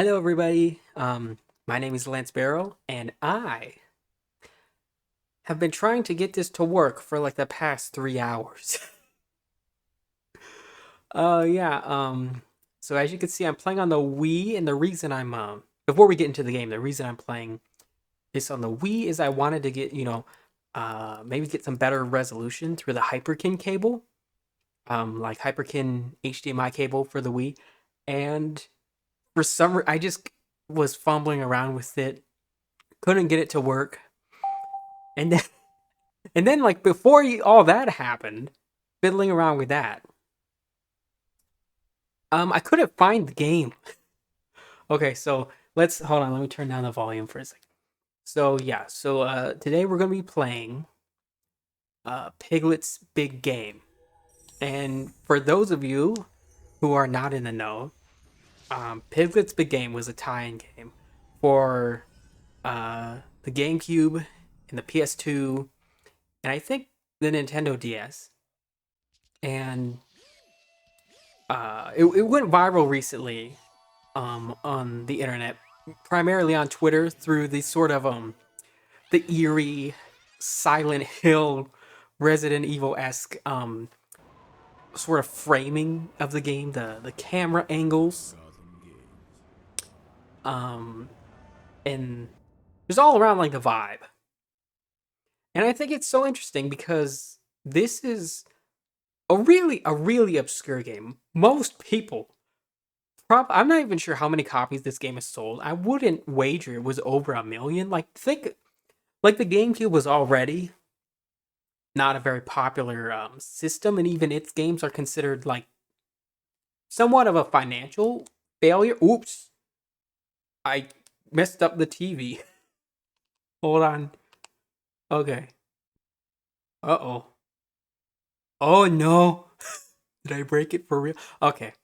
Hello, everybody. My name is Lanceberyl, and I have been trying to get this to work for like the past 3 hours. Yeah. So as you can see, I'm playing on the Wii, and the reason I'm before we get into the game, the reason I'm playing this on the Wii is I wanted to get maybe get some better resolution through the Hyperkin cable, like Hyperkin HDMI cable for the Wii, and for I just was fumbling around with it, couldn't get it to work. And then like before all that happened, fiddling around with that, I couldn't find the game. Okay, so let's hold on. Let me turn down the volume for a second. So yeah, today we're gonna be playing Piglet's Big Game, and for those of you who are not in the know, Piglet's Big Game was a tie-in game for the GameCube and the PS2, and I think the Nintendo DS, and it went viral recently on the internet, primarily on Twitter through the sort of the eerie Silent Hill Resident Evil-esque sort of framing of the game, the camera angles, um and just all around like the vibe. And I think it's so interesting because this is a really obscure game. Most people I'm not even sure how many copies this game has sold. I wouldn't wager it was over 1 million. Like the GameCube was already not a very popular system, and even its games are considered like somewhat of a financial failure. Oops, I messed up the TV. Hold on. Okay. Uh oh. Oh no. Did I break it for real? Okay.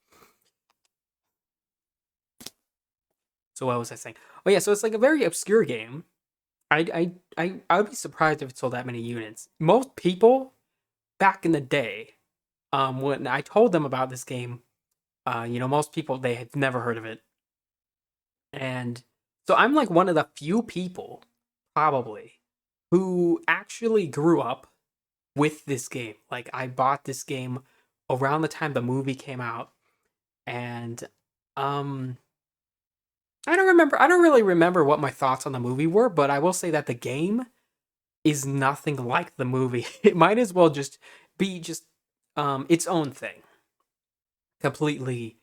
So what was I saying? Oh yeah. So it's like a very obscure game. I would be surprised if it sold that many units. Most people back in the day, when I told them about this game, most people they had never heard of it, and so I'm like one of the few people, probably, who actually grew up with this game. Like I bought this game around the time the movie came out, and um, I don't remember. I don't really remember what my thoughts on the movie were, but I will say that the game is nothing like the movie. It might as well just be its own thing, completely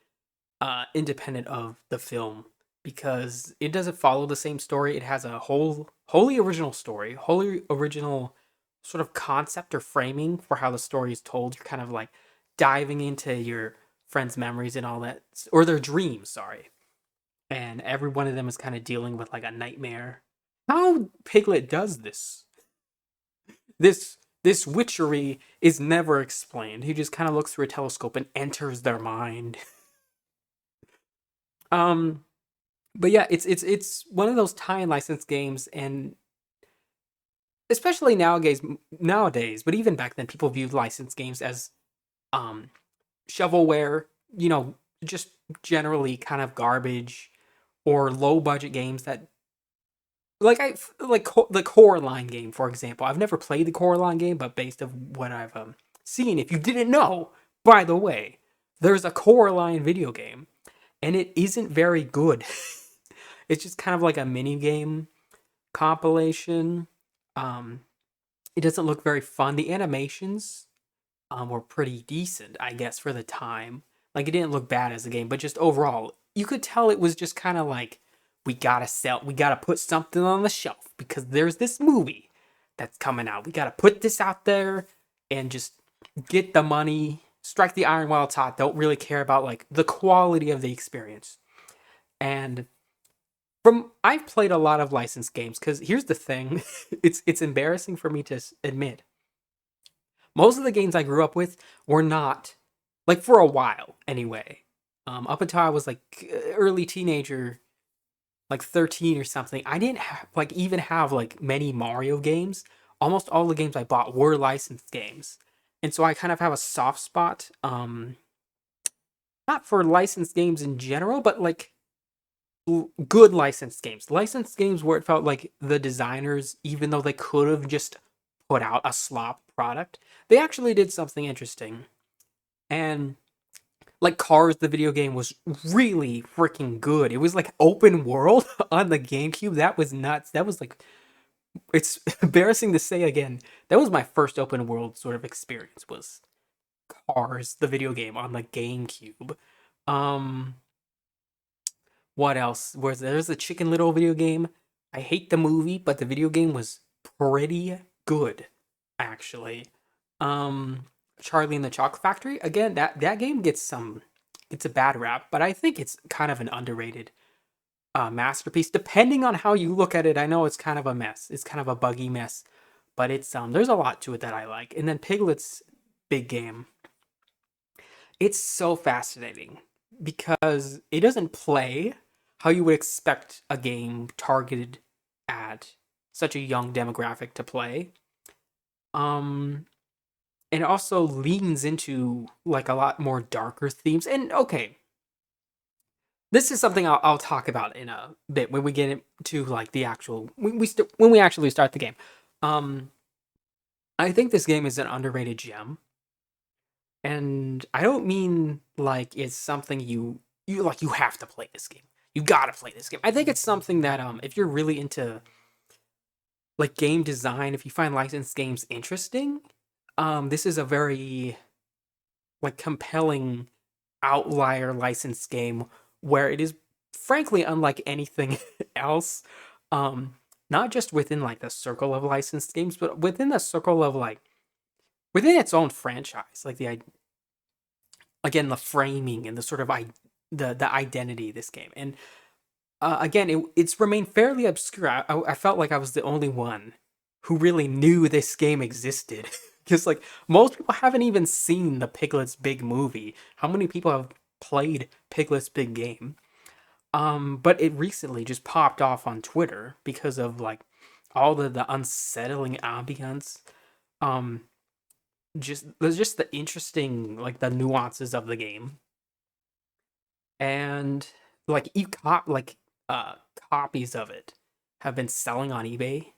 independent of the film, because it doesn't follow the same story. It has a wholly original story, wholly original sort of concept or framing for how the story is told. You're kind of like diving into your friends' memories and all that, or their dreams, sorry. And every one of them is kind of dealing with like a nightmare. How Piglet does this witchery is never explained. He just kind of looks through a telescope and enters their mind. um but yeah, it's one of those tie-in license games, and especially nowadays, but even back then, people viewed license games as um shovelware, you know, just generally kind of garbage or low budget games that the Coraline game, for example. I've never played the Coraline game, but based of what I've seen, if you didn't know, by the way, there's a Coraline video game, and it isn't very good. It's just kind of like a mini game compilation. Um, it doesn't look very fun. The animations were pretty decent, I guess, for the time. Like it didn't look bad as a game, but just overall, you could tell it was just kind of like we gotta put something on the shelf because there's this movie that's coming out. We gotta put this out there and just get the money, strike the iron while it's hot. Don't really care about like the quality of the experience. And from I've played a lot of licensed games because here's the thing, it's embarrassing for me to admit. Most of the games I grew up with were not like for a while anyway. Up until I was like early teenager, like 13 or something, I didn't like even have like many Mario games. Almost all the games I bought were licensed games. And so I kind of have a soft spot, not for licensed games in general, but like good licensed games where it felt like the designers, even though they could have just put out a slop product, they actually did something interesting. And like Cars, the video game was really freaking good. It was like open world on the GameCube. That was nuts. That was like, it's embarrassing to say again. That was my first open world sort of experience. Was Cars, the video game on the GameCube. Um, what else? There's a Chicken Little video game. I hate the movie, but the video game was pretty good, actually. Um, Charlie and the Chocolate Factory. Again, that game gets a bad rap, but I think it's kind of an underrated masterpiece. Depending on how you look at it, I know it's kind of a mess. It's kind of a buggy mess, but it's there's a lot to it that I like. And then Piglet's big game. It's so fascinating because it doesn't play how you would expect a game targeted at such a young demographic to play. Um, and it also leans into like a lot more darker themes. And okay, this is something I'll talk about in a bit when we get into like the actual when we actually start the game. Um, I think this game is an underrated gem, and I don't mean like it's something you have to play this game. You gotta play this game. I think it's something that if you're really into like game design, if you find licensed games interesting, this is a very like compelling outlier licensed game where it is frankly unlike anything else. Um, Not just within like the circle of licensed games, but within the circle of like within its own franchise. Like again the framing and the sort of the identity of this game. And again, it's remained fairly obscure. I felt like I was the only one who really knew this game existed. Because like most people haven't even seen the Piglet's Big movie. How many people have played Piglet's Big Game? But it recently just popped off on Twitter because of like all the unsettling ambience. Um, there's just the interesting like the nuances of the game, and like uh copies of it have been selling on eBay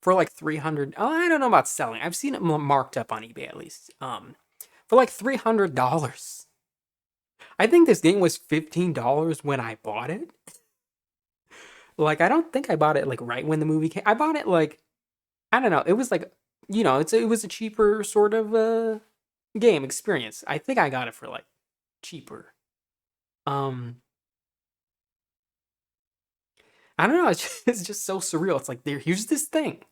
for like 300. Oh, I don't know about selling. I've seen it marked up on eBay at least. For like $300. I think this game was $15 when I bought it. Like I don't think I bought it like right when the movie came. I bought it like I don't know. It was like it was a cheaper sort of game experience. I think I got it for like cheaper. Um I don't know. It's just so surreal. It's like here's this thing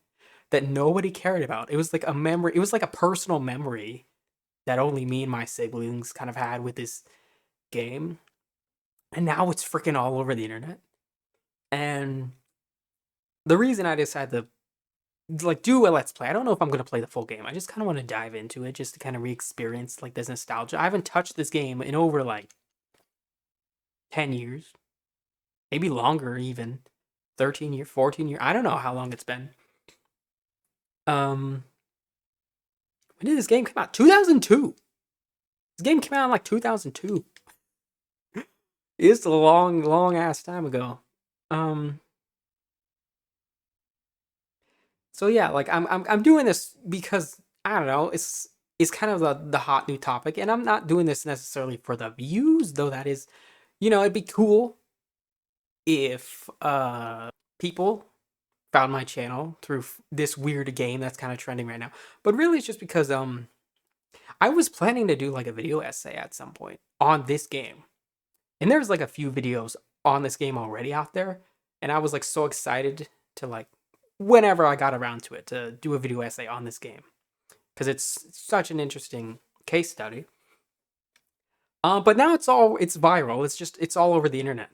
that nobody cared about. It was like a memory. It was like a personal memory that only me and my siblings kind of had with this game. And now it's freaking all over the internet. And the reason I decided to like do a let's play, I don't know if I'm gonna play the full game. I just kind of want to dive into it just to kind of re-experience like this nostalgia. I haven't touched this game in over like 10 years, maybe longer even. 13 years, 14 years. I don't know how long it's been. Um, when did this game come out? 2002. This game came out in like 2002. It's a long, long ass time ago. Um, so yeah, like I'm doing this because I don't know, it's kind of the hot new topic, and I'm not doing this necessarily for the views, though that is, it'd be cool if people found my channel through this weird game that's kind of trending right now. But really it's just because I was planning to do like a video essay at some point on this game. And there's like a few videos on this game already out there, and I was like so excited to like whenever I got around to it to do a video essay on this game because it's such an interesting case study. But now it's viral. It's all over the internet.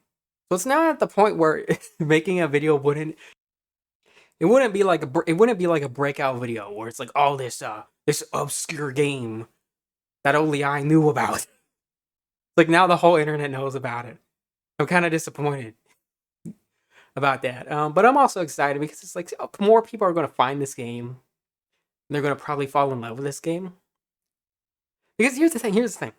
So it's now at the point where making a video it wouldn't be like a breakout video where it's like all this obscure game that only I knew about. Like now the whole internet knows about it. I'm kind of disappointed about that. But I'm also excited because it's like more people are going to find this game. And they're going to probably fall in love with this game. Because here's the thing.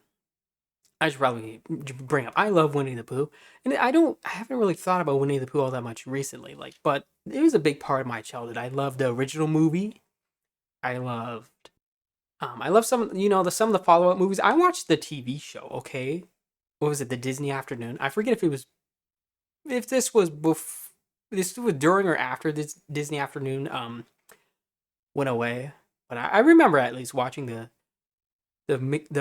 I should probably bring up. I love Winnie the Pooh, and I haven't really thought about Winnie the Pooh all that much recently. Like, but it was a big part of my childhood. I loved the original movie. I loved, I love some, some of the follow up movies. I watched the TV show. Okay, what was it? The Disney Afternoon. I forget if this was this was during or after this Disney Afternoon went away, but I remember at least watching the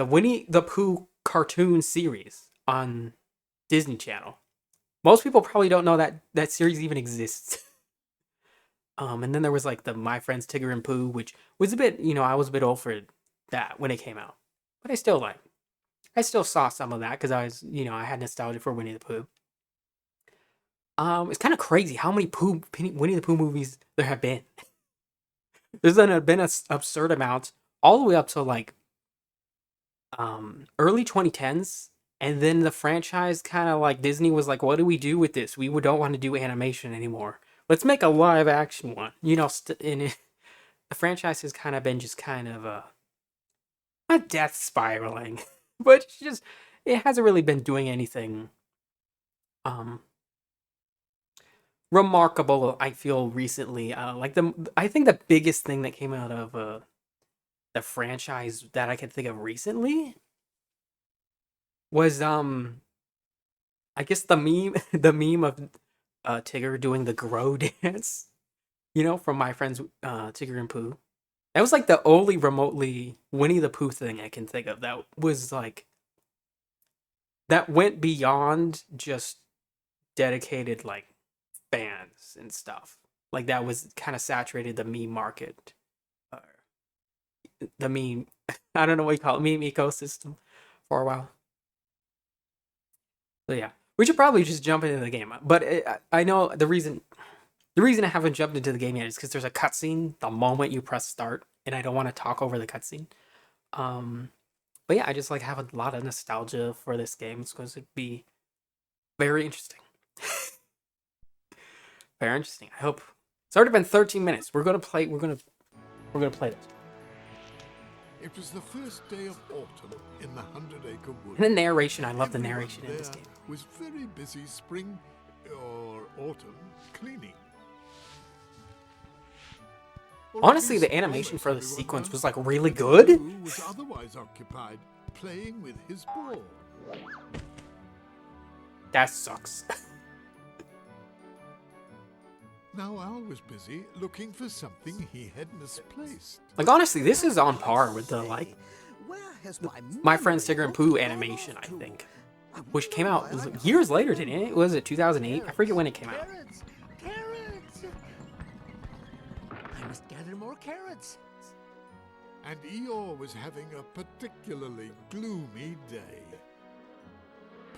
Winnie the Pooh cartoon series on Disney Channel. Most people probably don't know that series even exists. And then there was like the My Friends Tigger and Pooh, which was a bit, I was a bit old for that when it came out, but I still saw some of that because I had nostalgia for Winnie the Pooh. It's kind of crazy how many Winnie the Pooh movies there have been. There's been an absurd amount all the way up to like early 2010s, and then the franchise kind of like Disney was like, what do we do with this? We don't want to do animation anymore. Let's make a live action one. The franchise has kind of been just kind of not death spiraling, but it hasn't really been doing anything remarkable. I feel recently, I think the biggest thing that came out of the franchise that I can think of recently was I guess the meme of Tigger doing the grow dance, from My Friends Tigger and Pooh. That was like the only remotely Winnie the Pooh thing I can think of that was like that went beyond just dedicated like fans and stuff. Like that was kind of saturated the meme market. Uh, the meme I don't know what you call it, meme ecosystem for a while. So yeah, we should probably just jump into the game. But I know the reason I haven't jumped into the game yet is because there's a cutscene the moment you press start, and I don't want to talk over the cutscene. But yeah, I just like have a lot of nostalgia for this game. It's going to be very interesting. Very interesting. I hope it's already been 13 minutes. We're gonna play. We're gonna play this. It was the first day of autumn in the 100-acre wood. And the narration, I love the narration in this game. Was very busy spring or autumn cleaning. Honestly, the animation for the sequence was like really good. Pooh was otherwise occupied playing with his ball. That sucks. Now Al was busy looking for something he had misplaced. Like honestly, this is on par with the My Friends Tigger and Pooh animation, I think, which came out years later, didn't it? Was it 2008? I forget when it came out. Carrots! I must gather more carrots. And Eeyore was having a particularly gloomy day.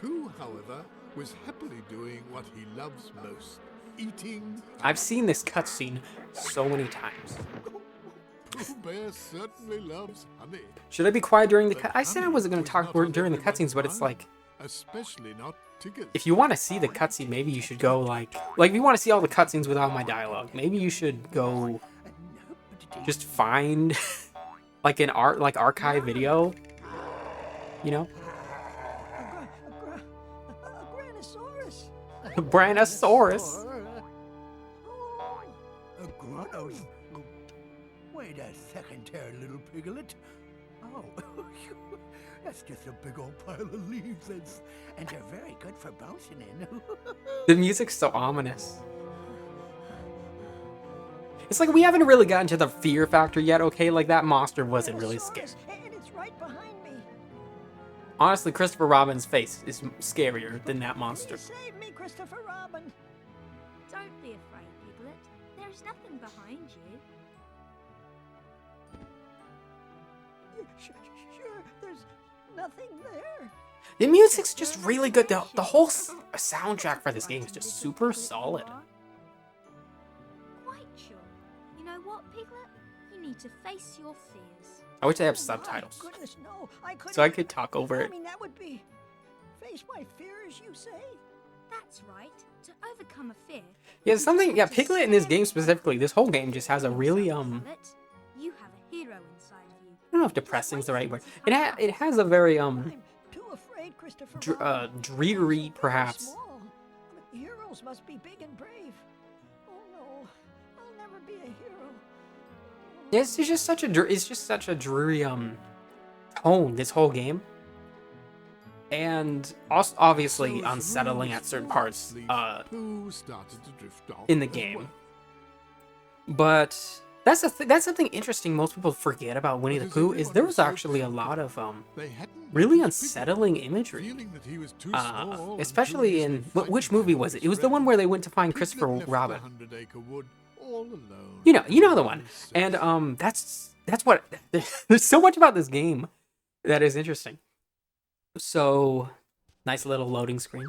Pooh, however, was happily doing what he loves most. Eating. I've seen this cutscene so many times. Pooh Bear certainly loves honey. Should I be quiet during the I said I wasn't going to talk during the cutscenes, but it's like, especially not Tigger's. if you want to see the cutscene, maybe you should go like if you want to see all the cutscenes without my dialogue, maybe you should go just find like an archive video, A Branosaurus. Wait a second there, little piglet. Oh, that's just a big old pile of leaves, and they're very good for bouncing in. The music's so ominous. It's like we haven't really gotten to the fear factor yet, okay? Like that monster wasn't really scary. And it's right behind me. Honestly, Christopher Robin's face is scarier than that monster. Save me, Christopher Robin. Don't be afraid, Piglet. There's nothing behind you. Sure, there's nothing there. The music's just really good. The whole soundtrack for this game is just super solid. Quite sure. You know what, Piglet? You need to face your fears. I wish they have subtitles, My goodness, no, so I could talk over I it. mean, that would be face my fears, you say? That's right. To overcome a fear. Yeah, Piglet in this game specifically, this whole game just has a really, I Piglet, you have a hero inside of you. don't know if depressing is the right word. It has a very, I'm too afraid afraid, Christopher Robin. dreary, So perhaps. small. But heroes must be big and brave. Oh no, I'll never be a hero. It's just such a dreary tone, this whole game, and also obviously So as unsettling rooms at certain full of parts sleep, Pooh started to drift off in the as game. well. But that's something interesting most people forget about Winnie the But as Pooh, is everyone there was was so actually a comfortable, lot of they hadn't really noticed Piglet, unsettling imagery, feeling that he was too small and especially too in easily which frightened movie by was it? his It was the one friend. where they went to find Piglet Christopher left the Robin. 100-acre wood all alone. You know the on one. his search. And that's what there's so much about this game that is interesting. So nice little loading screen.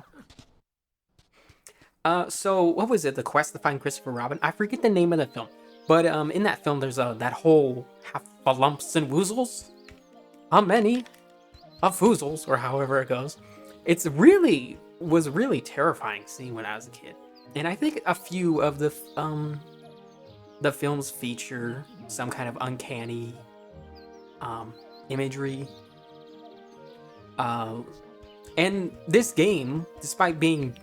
So what was it? The quest to find Christopher Robin? I forget the name of the film, but in that film there's that whole lumps and woozles. How many? Of foozles, or however it goes. Was really terrifying scene when I was a kid, and I think a few of the films feature some kind of uncanny imagery. And this game, despite being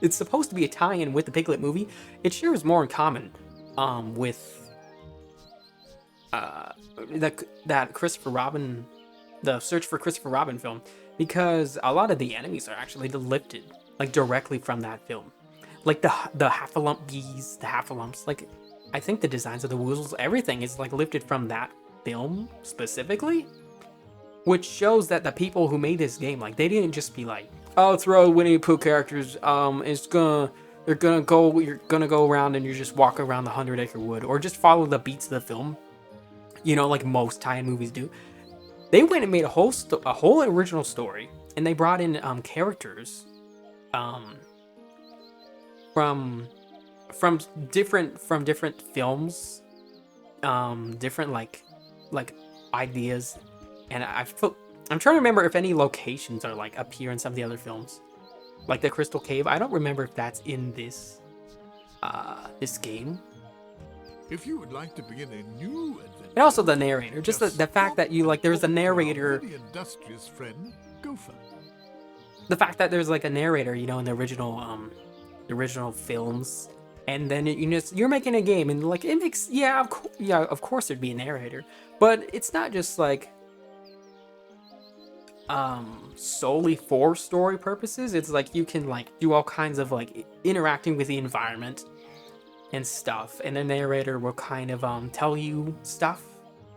it's supposed to be a tie-in with the Piglet movie, it shares more in common with that Christopher Robin, the Search for Christopher Robin film, because a lot of the enemies are actually lifted like directly from that film, like the Half-a-Lump bees, the Half-a-Lumps. Like, I think the designs of the woozles, everything is like lifted from that film specifically, which shows that the people who made this game, like, they didn't just be like, oh, throw Winnie the Pooh characters, you're gonna go around and you just walk around the 100-acre wood, or just follow the beats of the film, like most tie-in movies do. They went and made a whole original story, and they brought in characters from different films, different like ideas, and I'm trying to remember if any locations are like appear in some of the other films, like the Crystal Cave. I don't remember if that's in this game. If you would like to begin a new adventure, And also the narrator, just the fact that there's a narrator, very industrious friend, Gopher. the fact that there's like a narrator, in the original films, and then you're making a game, and like it makes of course there'd be a narrator, but it's not just like solely for story purposes. It's like you can like do all kinds of like interacting with the environment and stuff, and the narrator will kind of tell you stuff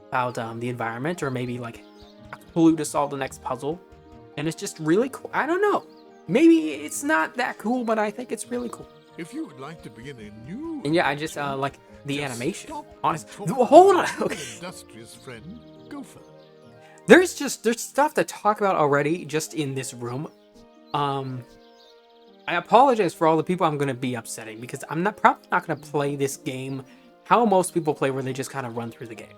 about the environment, or maybe like a clue to solve the next puzzle, and it's just really cool. I don't know, maybe it's not that cool, but I think it's really cool. If you would like to begin a new And I just like the just animation. stop Honestly, talking hold on. to your Okay, industrious friend, Gopher. there's stuff to talk about already just in this room. I apologize for all the people I'm going to be upsetting, because I'm probably not going to play this game how most people play, where they just kind of run through the game.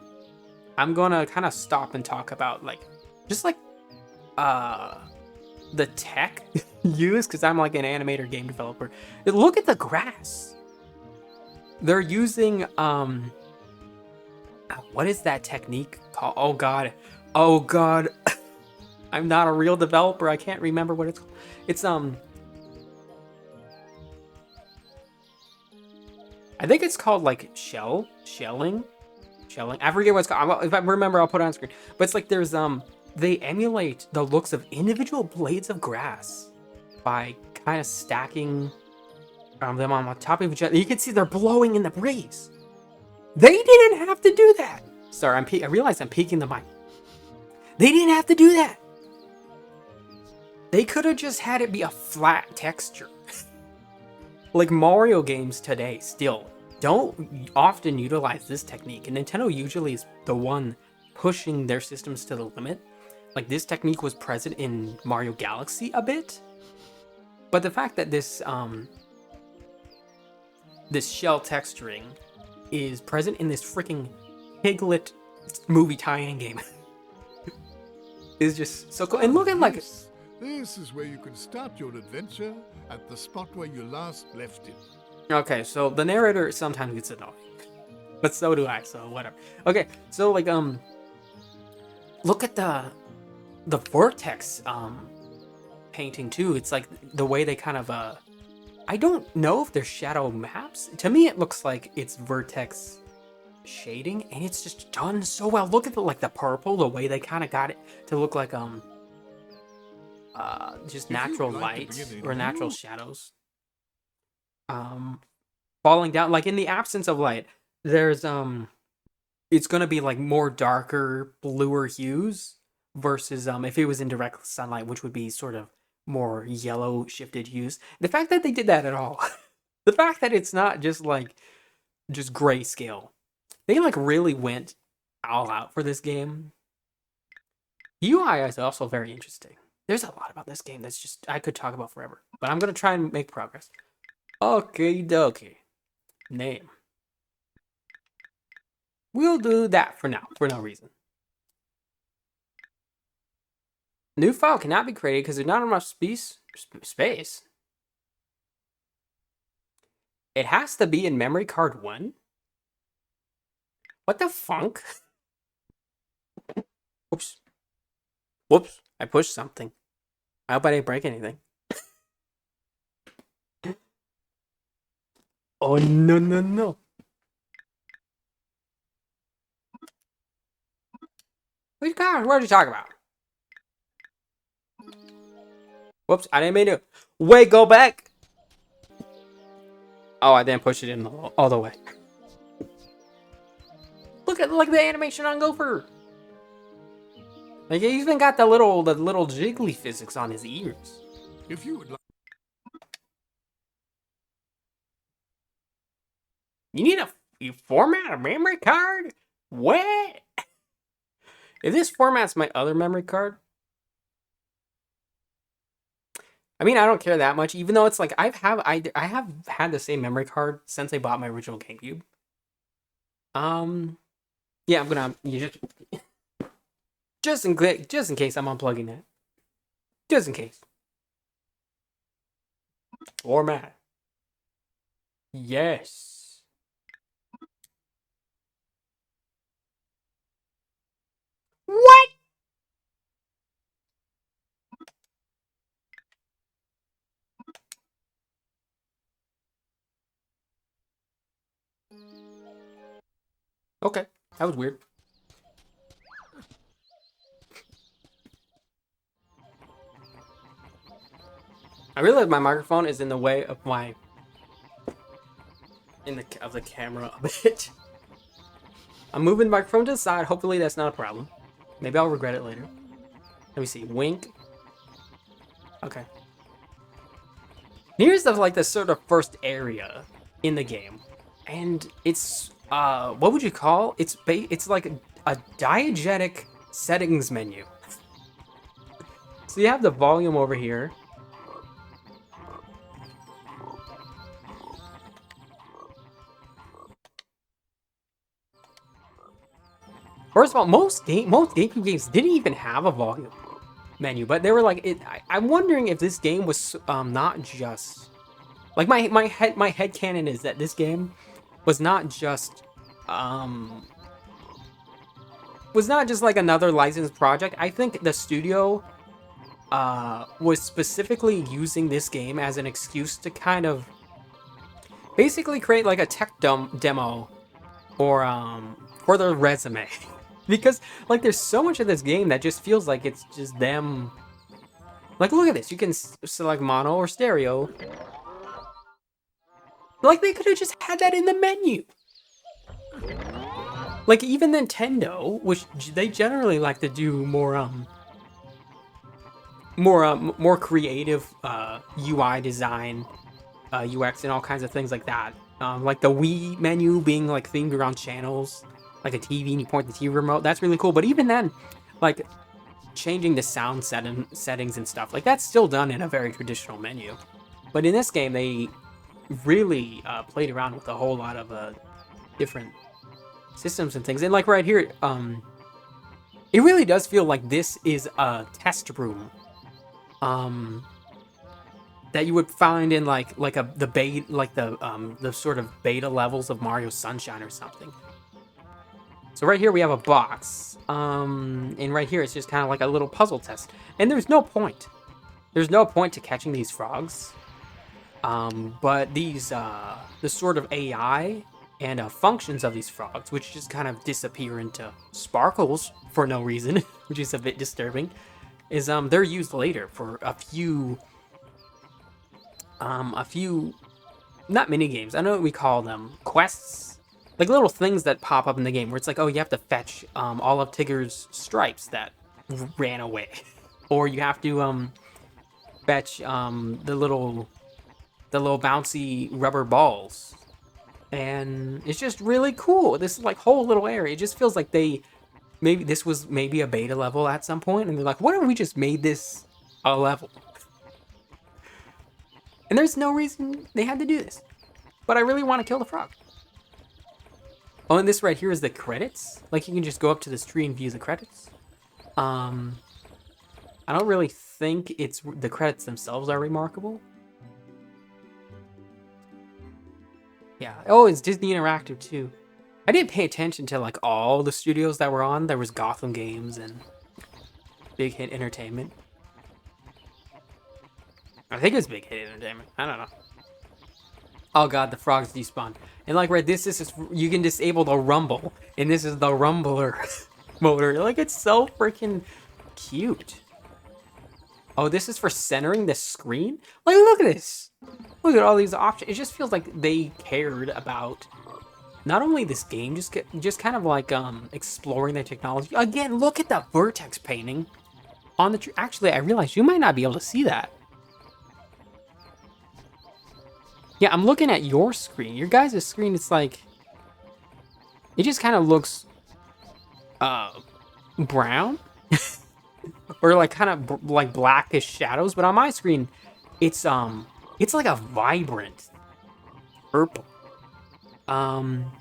I'm going to kind of stop and talk about the tech used, because I'm like an animator game developer. Look at the grass. They're using what is that technique called? Oh god. I'm not a real developer. I can't remember what it's called. It's I think it's called like shelling. I forget what it's called. If I remember, I'll put it on screen. But it's like there's they emulate the looks of individual blades of grass by kind of stacking them on top of each other. You can see they're blowing in the breeze. They didn't have to do that. Sorry, I realize I'm peeking the mic. They didn't have to do that. They could have just had it be a flat texture. Like Mario games today still don't often utilize this technique, and Nintendo usually is the one pushing their systems to the limit. Like, this technique was present in Mario Galaxy a bit, but the fact that this shell texturing is present in this freaking Piglet movie tie-in game is just so cool. And look at like This is where you can start your adventure at the spot where you last left it. okay, so the narrator sometimes gets annoying, but so do I. So whatever. Okay, so like look at the vortex painting too. It's like the way they kind of I don't know if they're shadow maps. To me, it looks like it's vertex shading, and it's just done so well. Look at the purple, the way they kind of got it to look like just natural light or natural shadows falling down. Like in the absence of light, there's it's gonna be like more darker, bluer hues versus if it was in direct sunlight, which would be sort of more yellow shifted hues. The fact that they did that at all, the fact that it's not just like just grayscale, they like really went all out for this game. UI is also very interesting. There's a lot about this game that's just I could talk about forever, but I'm gonna try and make progress. Okay, dokie. Name. We'll do that for now, for no reason. New file cannot be created because there's not enough space. It has to be in memory card 1? What the funk? Oops. Whoops, I pushed something. I hope I didn't break anything. Oh, no, no, no. Which card? What are you talking about? Whoops, I didn't mean to. Wait, go back. Oh, I didn't push it in all the way. Look at the animation on Gopher. Like, he even got the little jiggly physics on his ears. If you would like... You need you format a memory card? What? If this formats my other memory card, I mean, I don't care that much, even though it's like I have had the same memory card since I bought my original GameCube. Yeah, I'm gonna just in case I'm unplugging that. Just in case. Format. Yes. What? Okay, that was weird. I realize my microphone is in the way of the camera a bit. I'm moving the microphone to the side. Hopefully that's not a problem. Maybe I'll regret it later. Let me see. Wink. Okay. Here's the sort of first area in the game, and it's what would you call? It's like a diegetic settings menu. So you have the volume over here. First of all, most GameCube games didn't even have a volume menu, but they were like it. I'm wondering if this game was not just like my headcanon is that this game was not just like another licensed project. I think the studio was specifically using this game as an excuse to kind of basically create like a tech demo or for their resume. Because like there's so much of this game that just feels like it's just them. Like look at this, you can select mono or stereo. Like they could have just had that in the menu. Like even Nintendo, which they generally like to do more more creative UI design, UX and all kinds of things like that. Like the Wii menu being like themed around channels, like a TV and you point the TV remote. That's really cool. But even then, like changing the sound settings and stuff, like that's still done in a very traditional menu. But in this game, they really played around with a whole lot of different systems and things. And like right here, it really does feel like this is a test room. That you would find in the sort of beta levels of Mario Sunshine or something. So right here we have a box. And right here it's just kind of like a little puzzle test. And there's no point. There's no point to catching these frogs. But these, the sort of AI and functions of these frogs, which just kind of disappear into sparkles for no reason, which is a bit disturbing, is they're used later for a few not mini games. I know what we call them, quests, like little things that pop up in the game where it's like, oh, you have to fetch all of Tigger's stripes that ran away, or you have to fetch the little bouncy rubber balls. And it's just really cool. This like whole little area, it just feels like maybe this was maybe a beta level at some point, and they're like, what if we just made this a level? And there's no reason they had to do this, but I really want to kill the frog. Oh, and this right here is the credits. Like, you can just go up to this tree and view the credits. I don't really think the credits themselves are remarkable. Yeah. Oh, it's Disney Interactive too. I didn't pay attention to like all the studios that were on. There was Gotham Games and Big Hit Entertainment. I think it was Big Hit Entertainment. I don't know. Oh god, the frogs despawn. And like right, this is you can disable the rumble, and this is the rumbler motor. Like, it's so freaking cute. Oh, this is for centering the screen? Like, look at this. Look at all these options. It just feels like they cared about not only this game, just kind of like exploring the technology. Again, look at the vertex painting on the tree. Actually, I realized you might not be able to see that. Yeah, I'm looking at your screen. Your guys' screen, it's like, it just kind of looks brown or like kind of like blackish shadows. But on my screen, it's like a vibrant purple. I'm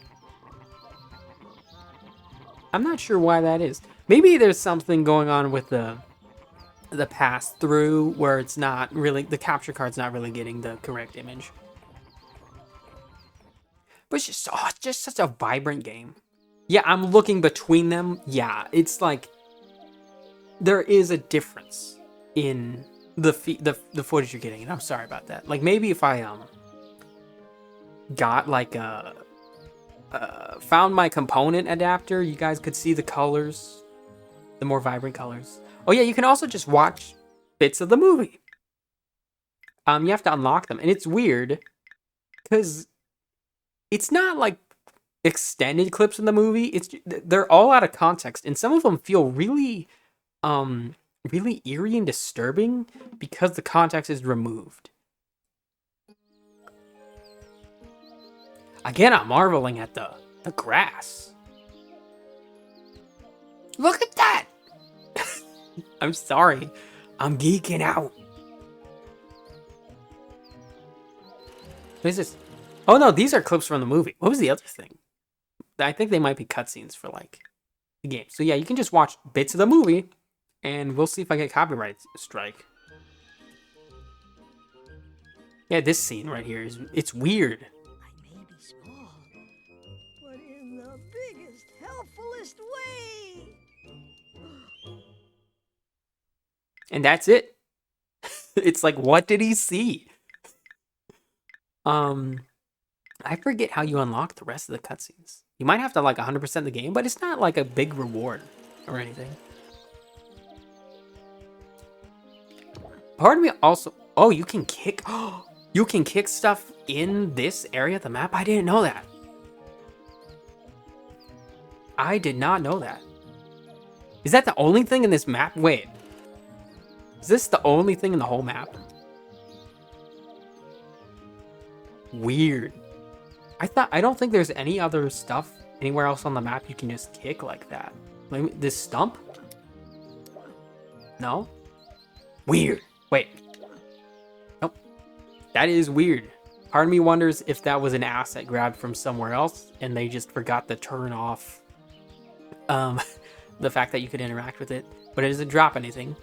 not sure why that is. Maybe there's something going on with the pass through where it's not really, the capture card's not really getting the correct image. But it's just such a vibrant game. Yeah, I'm looking between them. Yeah, it's like there is a difference in the footage you're getting, and I'm sorry about that. Like, maybe if I got like found my component adapter, you guys could see the colors, the more vibrant colors. Oh yeah, you can also just watch bits of the movie. You have to unlock them, and it's weird because it's not like extended clips in the movie. They're all out of context, and some of them feel really really eerie and disturbing because the context is removed. Again, I'm marveling at the grass. Look at that! I'm sorry. I'm geeking out. What is this? Oh no, these are clips from the movie. What was the other thing? I think they might be cutscenes for like the game. So yeah, you can just watch bits of the movie, and we'll see if I get copyright strike. Yeah, this scene right here it's weird. I may be small, but in the biggest, helpfulest way. And that's it. It's like, what did he see? I forget how you unlock the rest of the cutscenes. You might have to like 100% the game, but it's not like a big reward or anything. Part of me also, oh, you can kick, you can kick stuff in this area of the map? I didn't know that. I did not know that. Is that the only thing in this map? Wait. Is this the only thing in the whole map? Weird. I don't think there's any other stuff anywhere else on the map you can just kick like that. Like this stump? No? Weird. Wait. Nope. That is weird. Part of me wonders if that was an asset grabbed from somewhere else and they just forgot to turn off the fact that you could interact with it, but it doesn't drop anything.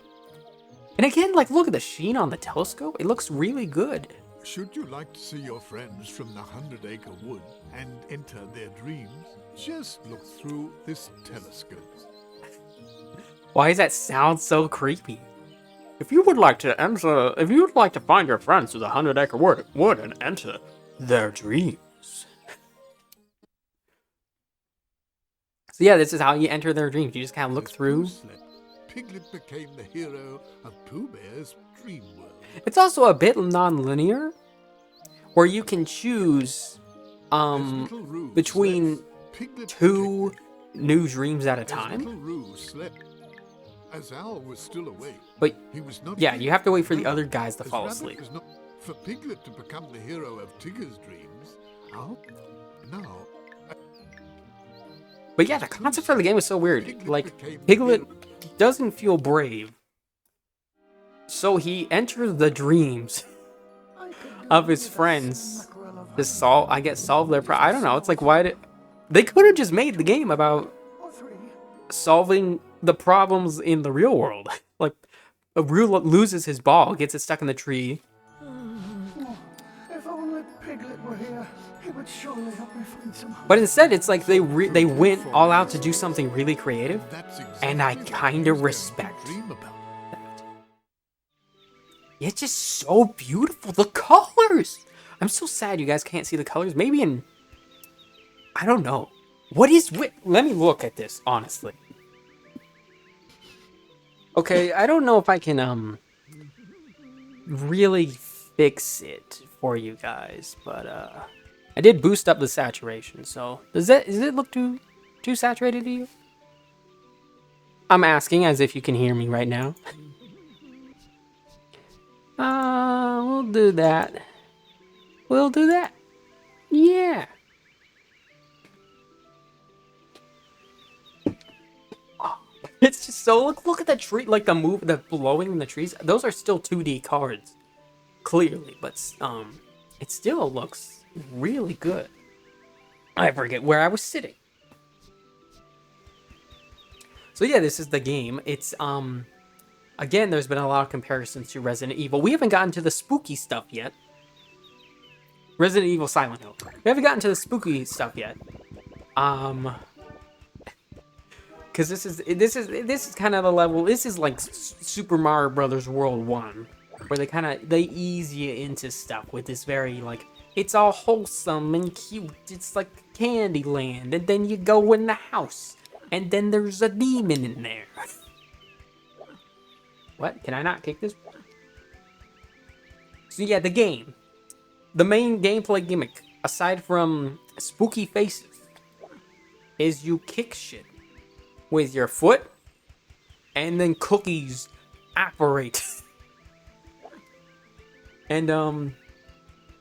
And again, like, look at the sheen on the telescope. It looks really good. Should you like to see your friends from the 100-acre wood and enter their dreams, just look through this telescope. Why does that sound so creepy? If you would like to find your friends through the 100-acre wood and enter their dreams. So yeah, this is how you enter their dreams. You just kind of look As through. Pooh slept, Piglet became the hero of Pooh Bear's dream world. It's also a bit non-linear, where you can choose As little Roo between slept, Piglet two protected. new dreams at a As time. little Roo slept, as Owl was still awake, But he was not. yeah, you have to wait for the However, other guys to as fall Rabbit asleep. was not- For Piglet to become the hero of Tigger's dreams, Owl now. But yeah, the concept for the game is so weird. Piglet Like, became the Piglet hero. doesn't feel brave. So he enters the dreams of his friends to solve their I don't know. It's like, why did they could have just made the game about Or 3. solving the problems in the real world. Like, a Roo loses his ball, gets it stuck in the tree. If only Piglet were here, he would surely help me find some. But instead, it's like they went all out to do something really creative. That's And I exactly what kinda Pooh's going to respect dream about. It's just so beautiful. The colors. I'm so sad you guys can't see the colors. Maybe in, I don't know. What is with? Let me look at this honestly. Okay, I don't know if I can really fix it for you guys, but I did boost up the saturation. So does it look too saturated to you? I'm asking as if you can hear me right now. We'll do that. We'll do that. Yeah. Oh, it's just so look at the tree, like the blowing in the trees. Those are still 2D cards, clearly, but it still looks really good. I forget where I was sitting. So yeah, this is the game. It's again, there's been a lot of comparisons to Resident Evil. We haven't gotten to the spooky stuff yet. Resident Evil Silent Hill. We haven't gotten to the spooky stuff yet. Because this is kind of the level. This is like Super Mario Brothers World 1, where they ease you into stuff with this very like it's all wholesome and cute. It's like Candyland, and then you go in the house, and then there's a demon in there. What? Can I not kick this? So yeah, the game. The main gameplay gimmick, aside from spooky faces, is you kick shit with your foot, and then cookies apparate. And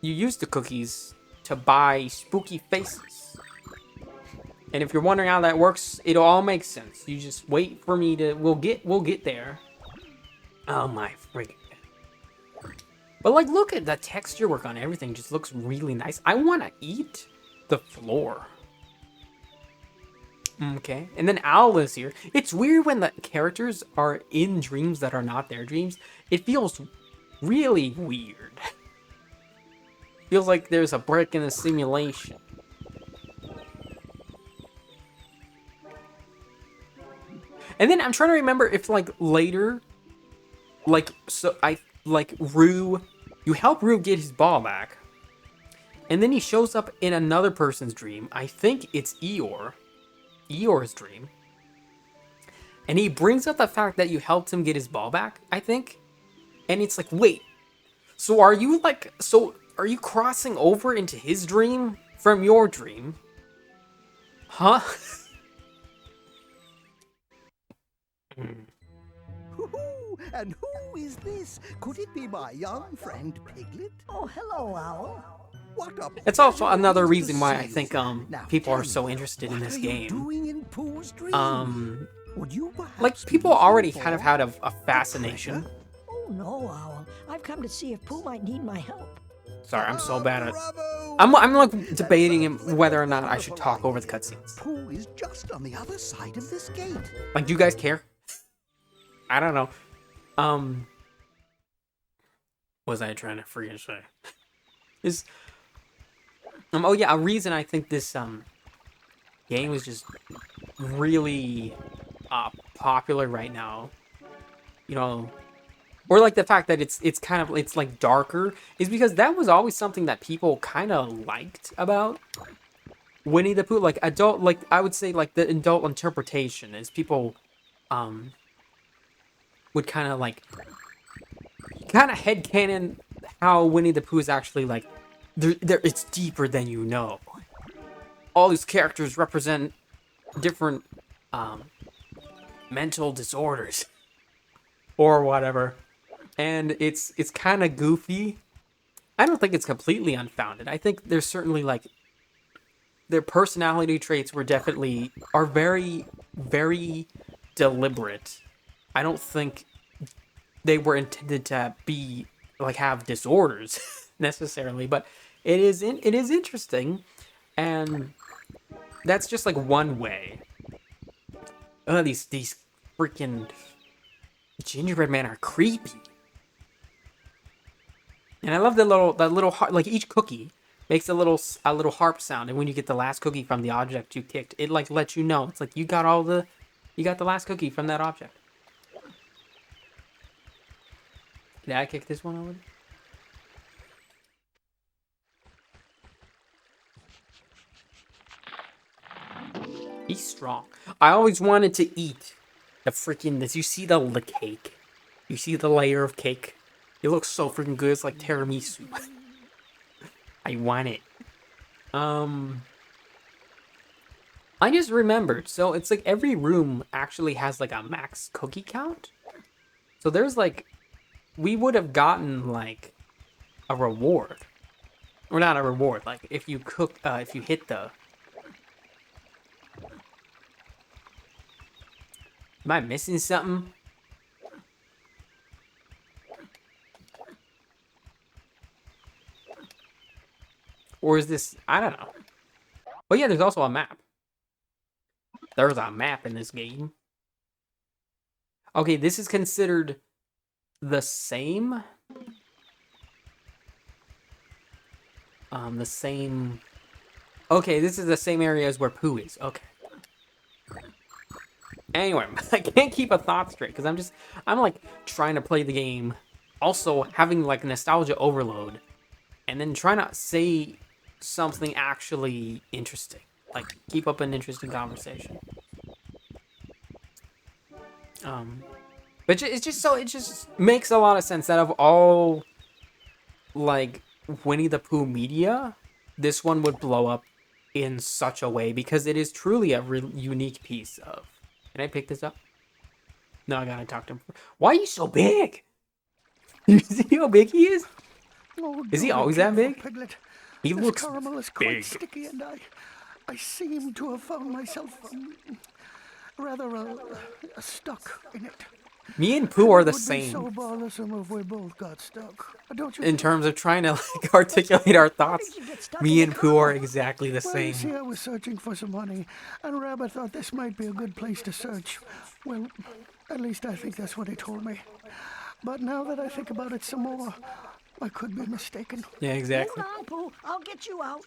you use the cookies to buy spooky faces. And if you're wondering how that works, it'll all make sense. You just wait for me to. We'll get there. Oh my freaking god. But like, look at the texture work on everything. Just looks really nice. I want to eat the floor. Okay. And then Owl is here. It's weird when the characters are in dreams that are not their dreams. It feels really weird. Feels like there's a break in the simulation. And then I'm trying to remember if like later, Roo, you help Roo get his ball back, and then he shows up in another person's dream. I think it's Eeyore's dream, and he brings up the fact that you helped him get his ball back, I think. And it's like, wait, so are you crossing over into his dream from your dream? Huh? Hoo-hoo! And who is this? Could it be my young friend Piglet? Oh, hello, Owl. What a It's also pleasure another it is reason to why see I you. think Now people are tell so me, interested in what this are you game. doing in Pooh's dream? Would you perhaps Like, be people looking already for kind of had a a fascination. treasure? Oh, no, Owl. I've come to see if Pooh might need my help. Sorry, I'm so bad at. Bravo! I'm like That's debating a whether or not I wonderful should talk over the idea. cutscenes. Pooh is just on the other side of this gate. Like, do you guys care? I don't know. What was I trying to freaking say? Is oh yeah, a reason I think this game is just really popular right now, you know, or like the fact that it's kind of it's like darker, is because that was always something that people kind of liked about Winnie the Pooh. Like adult, like I would say like the adult interpretation is people would kind of like headcanon how Winnie the Pooh is actually like it's deeper than you know. All these characters represent different mental disorders or whatever, and it's kind of goofy. I don't think it's completely unfounded. I think there's certainly like their personality traits are very, very deliberate. I don't think they were intended to be like have disorders necessarily, but it is interesting, and that's just like one way. Oh, these freaking gingerbread men are creepy. And I love that little like each cookie makes a little harp sound, and when you get the last cookie from the object you kicked, it like lets you know. It's like you got the last cookie from that object. Did I kick this one already? He's strong. I always wanted to eat the freaking this. You see the cake? You see the layer of cake? It looks so freaking good. It's like tiramisu. I want it. I just remembered. So it's like every room actually has like a max cookie count. So there's like, we would have gotten like a reward, or not a reward. Like if you if you hit the. Am I missing something? Or is this... I don't know. But yeah, there's also a map. There's a map in this game. Okay, this is considered the same... the same... Okay, this is the same area as where Pooh is. Okay. Anyway, I can't keep a thought straight because I'm like trying to play the game, also having like nostalgia overload, and then trying to say something actually interesting, like keep up an interesting conversation. But it just makes a lot of sense that of all like Winnie the Pooh media, this one would blow up in such a way because it is truly a unique piece of. Can I pick this up? No, I gotta talk to him. Why are you so big? You see how big he is? Oh, Is he do be always that careful, big? Piglet. He This looks caramel is quite big. sticky, and I seem to have found myself rather stuck in it. Me and Pooh are the It would be same so bothersome if we both got stuck. Don't you in think? terms of trying to like articulate our thoughts. did you get stuck Me in and the Pooh are caramel? exactly the Well, you see, same. I was searching for some honey, and Rabbit thought this might be a good place to search. Well, at least I think that's what he told me. But now that I think about it some more, I could be mistaken. Yeah, exactly. Hold on, Pooh. I'll get you out.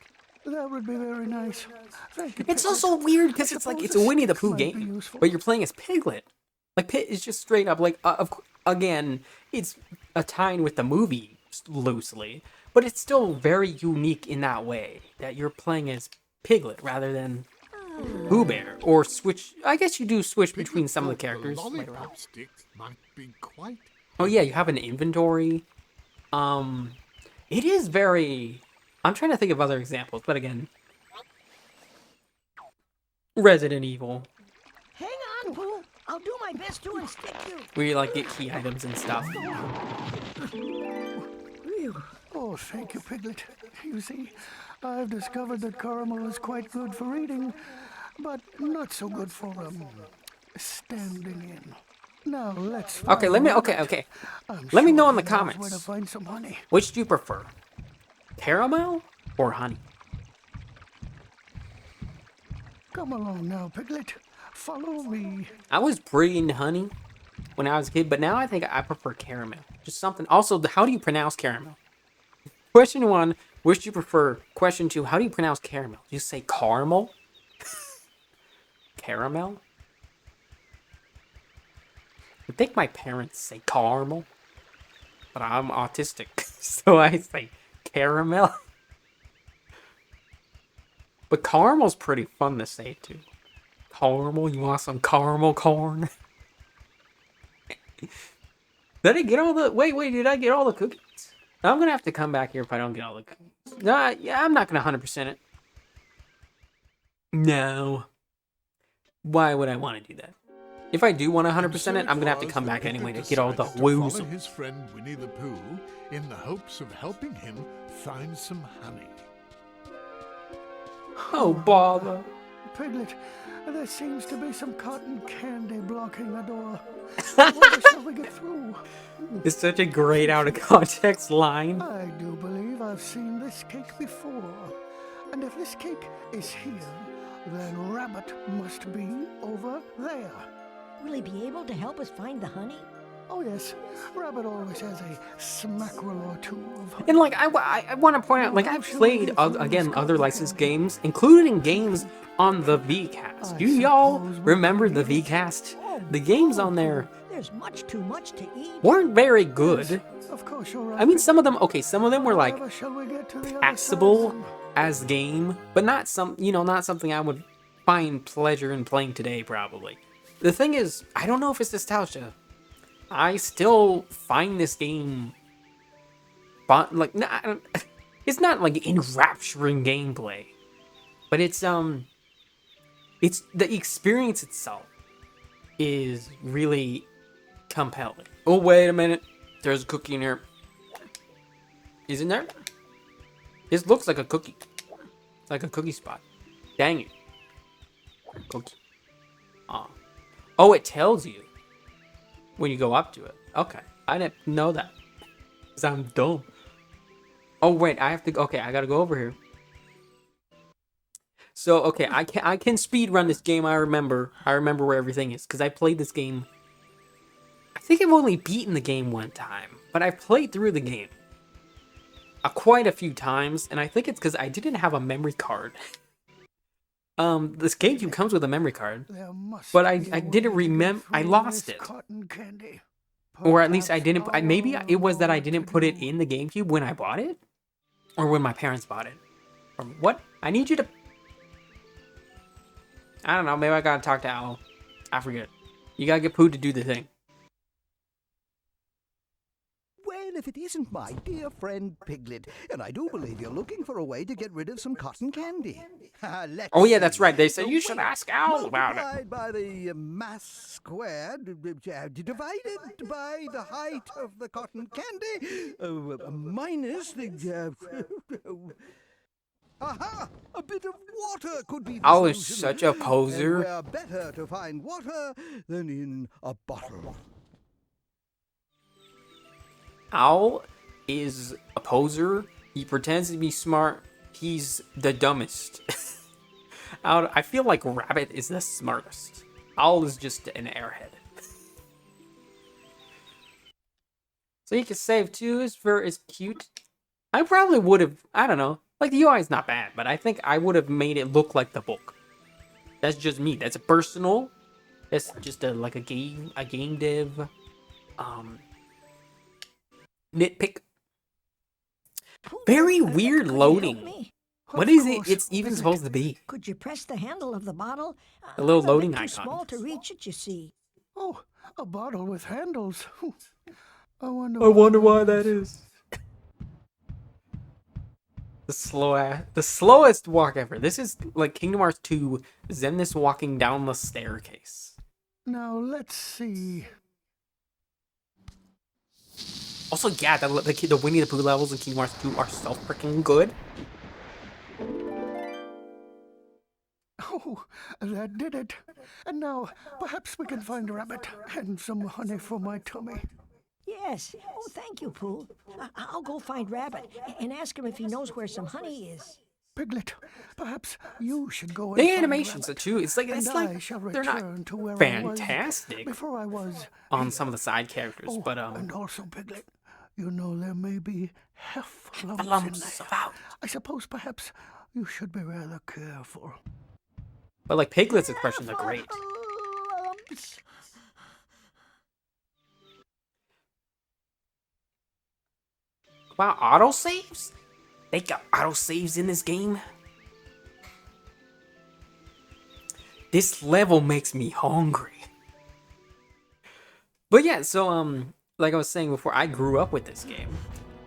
That would be very nice. Thank you. It's Piglet. also weird because it's like suppose it's a a Winnie the stick Pooh might be game, useful. but you're playing as Piglet. Like Pit is just straight up like again, it's a tie-in with the movie loosely, but it's still very unique in that way that you're playing as Piglet rather than Pooh Bear or switch. I guess you do switch between some of the characters later on. Lollipop sticks might be quite. Oh yeah, you have an inventory. It is very. I'm trying to think of other examples, but again, Resident Evil, Hang on, Pooh. I'll do my best to unstick you. where you like get key items and stuff. Phew. Oh, thank you, Piglet. You see, I've discovered that caramel is quite good for eating, but not so good for standing in. Now let's. Okay, let me. Okay. Let me know in the Where to comments. find some honey. Which do you prefer, caramel or honey? Come along now, Piglet. Follow me. I was pretty into honey when I was a kid, but now I think I prefer caramel. Just something. Also, how do you pronounce caramel? Question 1, which do you prefer? Question 2, how do you pronounce caramel? You say caramel? Caramel? I think my parents say caramel, but I'm autistic, so I say caramel. But caramel's pretty fun to say too. Caramel, you want some caramel corn? Did I get all the... Wait, did I get all the cookies? I'm gonna have to come back here if I don't get all the cookies. Yeah, I'm not gonna 100% it. No. Why would I want to do that? If I do want to 100% it, I'm gonna have to come back anyway to get all the woos. Follow his friend Winnie the Pooh in the hopes of helping him find some honey. Oh, bother. Piglet, there seems to be some cotton candy blocking the door. Where shall we get through? It's such a great out of context line. I do believe I've seen this cake before. And if this cake is here, then Rabbit must be over there. Will he be able to help us find the honey? Oh yes, Rabbit always has a smackerel or two of honey. And like, I want to point out, like, I've played again other licensed games, including games on the VCast. Do y'all remember the VCast? The games on there There's much too much to eat. weren't very good. Of course you're right. I mean, some of them were like However, shall we get to the other passable side? as game, but not something I would find pleasure in playing today. Probably. The thing is, I don't know if it's nostalgia. I still find this game fun. Like, it's not like enrapturing gameplay, but it's the experience itself is really compelling. Oh, wait a minute. There's a cookie in here. Isn't there? This looks like a cookie. It's like a cookie spot. Dang it. Cookie. Oh, it tells you when you go up to it. Okay. I didn't know that. Because I'm dumb. Oh, wait. I gotta go over here. So, okay, I can speed run this game. I remember where everything is. Because I played this game. I think I've only beaten the game one time. But I've played through the game quite a few times. And I think it's because I didn't have a memory card. This GameCube comes with a memory card, but I didn't remember. I lost it, or at least I didn't. Maybe it was that I didn't put it in the GameCube when I bought it, or when my parents bought it. Or what? I need you to. I don't know. Maybe I gotta talk to Owl. I forget. You gotta get Pooh to do the thing. Well, if it isn't my dear friend Piglet, and I do believe you're looking for a way to get rid of some cotton candy. Oh yeah, that's right. They said you should ask Owl about it. Multiplied by the mass squared, divided by the height of the cotton candy, minus the... Aha! A bit of water could be the Owl is solution. such a poser. And where better to find water than in a bottle. Owl is a poser. He pretends to be smart. He's the dumbest. I feel like Rabbit is the smartest. Owl is just an airhead. So you can save too. His fur is cute. I probably would have. I don't know. Like, the UI is not bad, but I think I would have made it look like the book. That's just me. That's personal. That's just a game dev nitpick. Very weird loading. What is it? It's even supposed to be. Could you press the handle of the bottle? A little I'm loading bit too icon. small to reach it, you see. Oh, a bottle with handles. I wonder why that is. The slowest walk ever. This is like Kingdom Hearts 2, Xemnas walking down the staircase. Now let's see. Also, yeah, the Winnie the Pooh levels in Kingdom Hearts 2 are so freaking good. Oh, that did it. And now, perhaps we can find Rabbit and some honey for my tummy. Yes. Oh, thank you, Pooh. I'll go find Rabbit and ask him if he knows where some honey is. Piglet, perhaps you should go and The find animations Rabbit, too. It's like and I shall they're not return to where I fantastic was before I was on some of the side characters, Oh, but and also Piglet, You know, there may be heffalumps in Lumps there. about. I suppose perhaps you should be rather careful. But like Piglet's expressions are great. Wow, autosaves? They got autosaves in this game? This level makes me hungry. But yeah, so like I was saying before, I grew up with this game.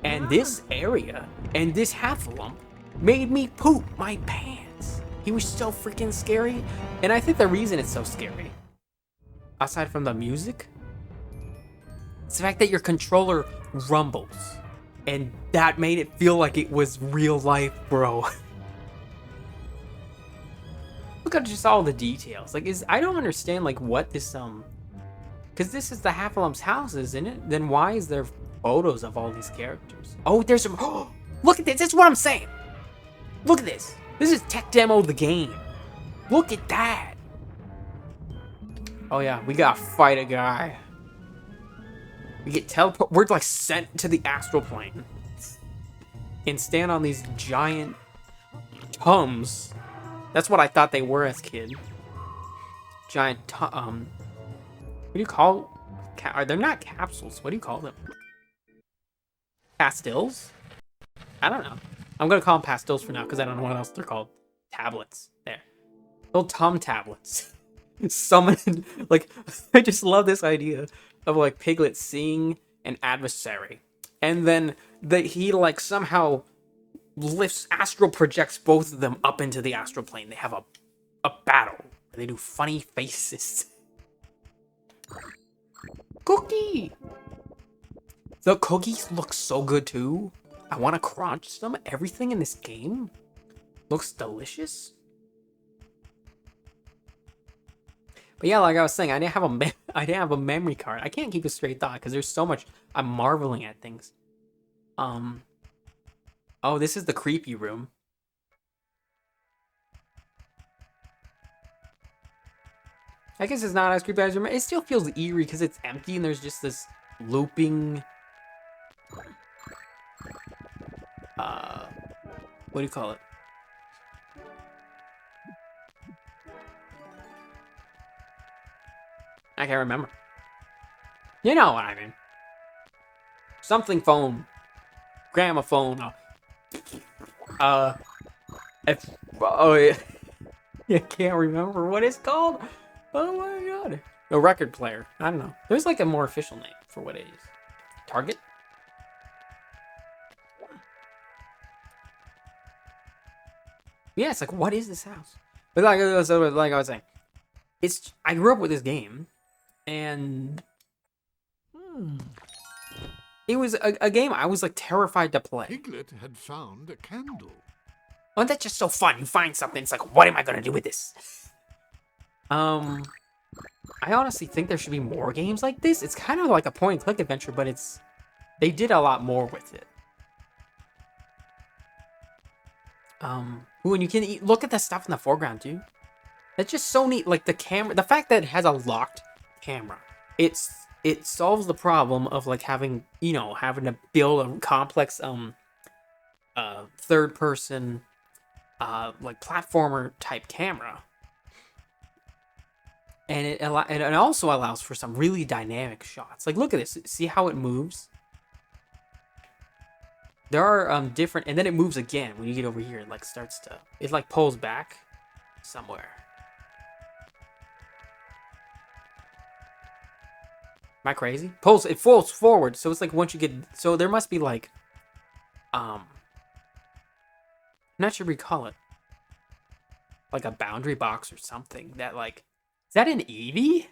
And this area and this Heffalump made me poop my pants. He was so freaking scary. And I think the reason it's so scary, aside from the music, it's the fact that your controller rumbles. And that made it feel like it was real life, bro. Look at just all the details. Like, I don't understand, like, what this, because this is the Heffalum's house, isn't it? Then why is there photos of all these characters? Oh, there's some, oh, look at this. That's what I'm saying. Look at this. This is tech demo of the game. Look at that. Oh, yeah, we gotta fight a guy. We get we're like sent to the astral plane and stand on these giant tums. That's what I thought they were as kid. Giant what do you call? They're not capsules. What do you call them? Pastilles? I don't know. I'm gonna call them pastilles for now because I don't know what else they're called. Tablets. There. Little tum tablets. Summoned. Like, I just love this idea of like Piglet seeing an adversary, and then he like somehow lifts, astral projects both of them up into the astral plane. They have a battle where they do funny faces. Cookie! The cookies look so good too. I want to crunch some. Everything in this game looks delicious. But yeah, like I was saying, I didn't have a memory card. I can't keep a straight thought because there's so much. I'm marveling at things. Oh, this is the creepy room. I guess it's not as creepy as I remember. It still feels eerie because it's empty and there's just this looping. What do you call it? I can't remember. You know what I mean. Something phone. Gramophone. Oh yeah. I can't remember what it's called. Oh my god. A record player. I don't know. There's like a more official name for what it is. Target? Yeah, it's like, what is this house? But like I was saying, I grew up with this game, and it was a game I was like terrified to play. Piglet had found a candle. Oh, that's just so fun. You find something, it's like, what am I gonna do with this? I honestly think there should be more games like this. It's kind of like a point-and-click adventure, but they did a lot more with it. Ooh, and you can look at the stuff in the foreground too. That's just so neat. Like the camera, the fact that it has a locked camera, it solves the problem of like having to build a complex third person like platformer type camera. And it also allows for some really dynamic shots. Like, look at this. See how it moves? There are different, and then it moves again when you get over here. It like starts to, it like pulls back somewhere. Am I crazy? It falls forward. So it's like once you get, so there must be like, I'm not sure we call it, like a boundary box or something that like, is that an Eevee?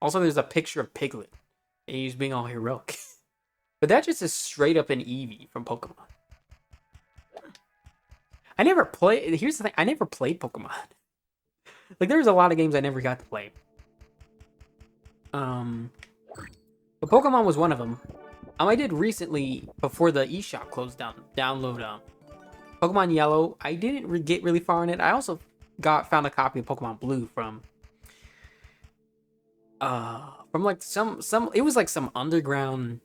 Also, there's a picture of Piglet, and he's being all heroic. But that just is straight up an Eevee from Pokemon. Here's the thing, I never played Pokemon. Like, there's a lot of games I never got to play. But Pokemon was one of them. I did recently, before the eShop closed down, download Pokemon Yellow. I didn't get really far in it. I also found a copy of Pokemon Blue from like some it was like some underground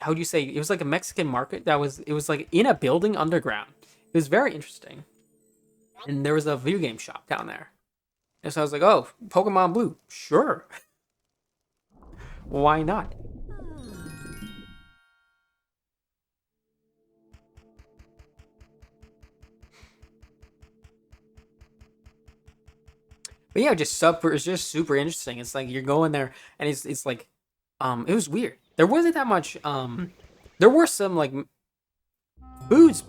how do you say? It was like a Mexican market that was. It was like in a building underground. It was very interesting. And there was a video game shop down there. And so I was like, oh, Pokemon Blue, sure. Why not? But yeah, it's just super interesting. It's like you're going there and it's like it was weird. There wasn't that much there were some like foods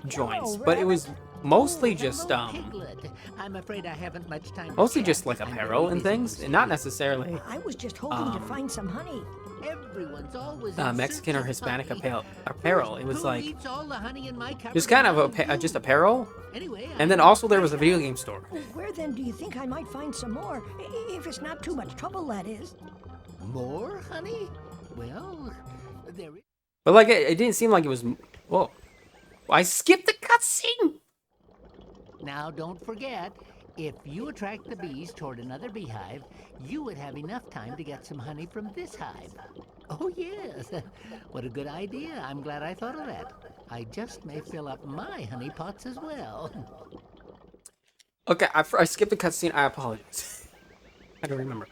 joints, but it was mostly just Piglet. I'm afraid I haven't much time. mostly just like apparel and things, and not necessarily I was just hoping to find some honey. Everyone's always Mexican or Hispanic apparel. It was like just kind of just apparel, Anyway, and then also there was a video game store. Where then do you think I might find some more? If it's not too much trouble, that is. more honey. Well, there is. But like it didn't seem like it was. Whoa! I skipped the cutscene. Now, don't forget, if you attract the bees toward another beehive, you would have enough time to get some honey from this hive. Oh, yes. What a good idea. I'm glad I thought of that. I just may fill up my honey pots as well. Okay, I skipped the cutscene. I apologize. I don't remember.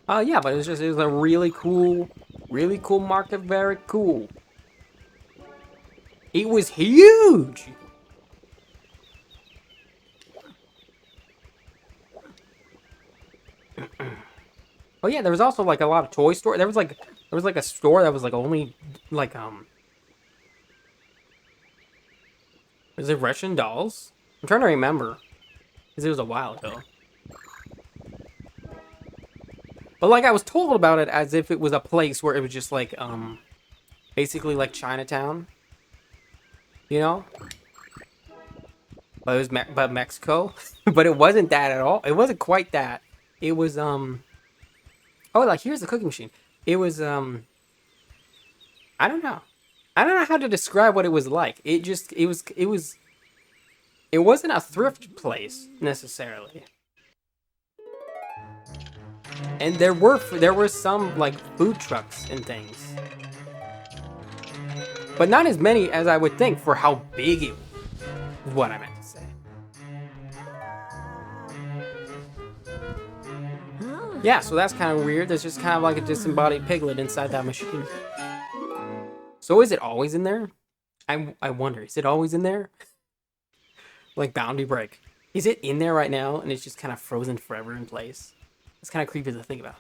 Yeah, but it was a really cool market. Very cool. It was huge. Oh yeah, there was also like a lot of toy store. There was like a store that was like only like was it Russian dolls? I'm trying to remember because it was a while ago. But like I was told about it as if it was a place where it was just like basically like Chinatown. You know? But it was but Mexico. But it wasn't that at all. It wasn't quite that. It was oh, like here's the cooking machine. It was I don't know. I don't know how to describe what it was like. It wasn't a thrift place necessarily. And there were some like food trucks and things. But not as many as I would think for how big it was. What I meant to say. Yeah, so that's kind of weird. There's just kind of like a disembodied Piglet inside that machine. So is it always in there? I wonder, is it always in there? Like Boundary Break. Is it in there right now and it's just kind of frozen forever in place? It's kind of creepy to think about.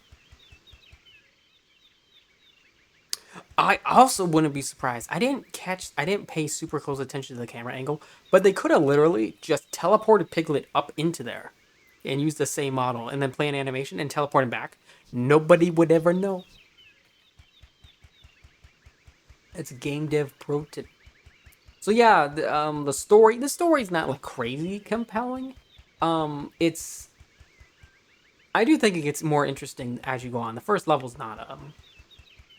I also wouldn't be surprised. I didn't pay super close attention to the camera angle, but they could have literally just teleported Piglet up into there and used the same model and then play an animation and teleport him back. Nobody would ever know. It's a game dev pro tip. So yeah, the story's not like crazy compelling. I do think it gets more interesting as you go on. The first level's not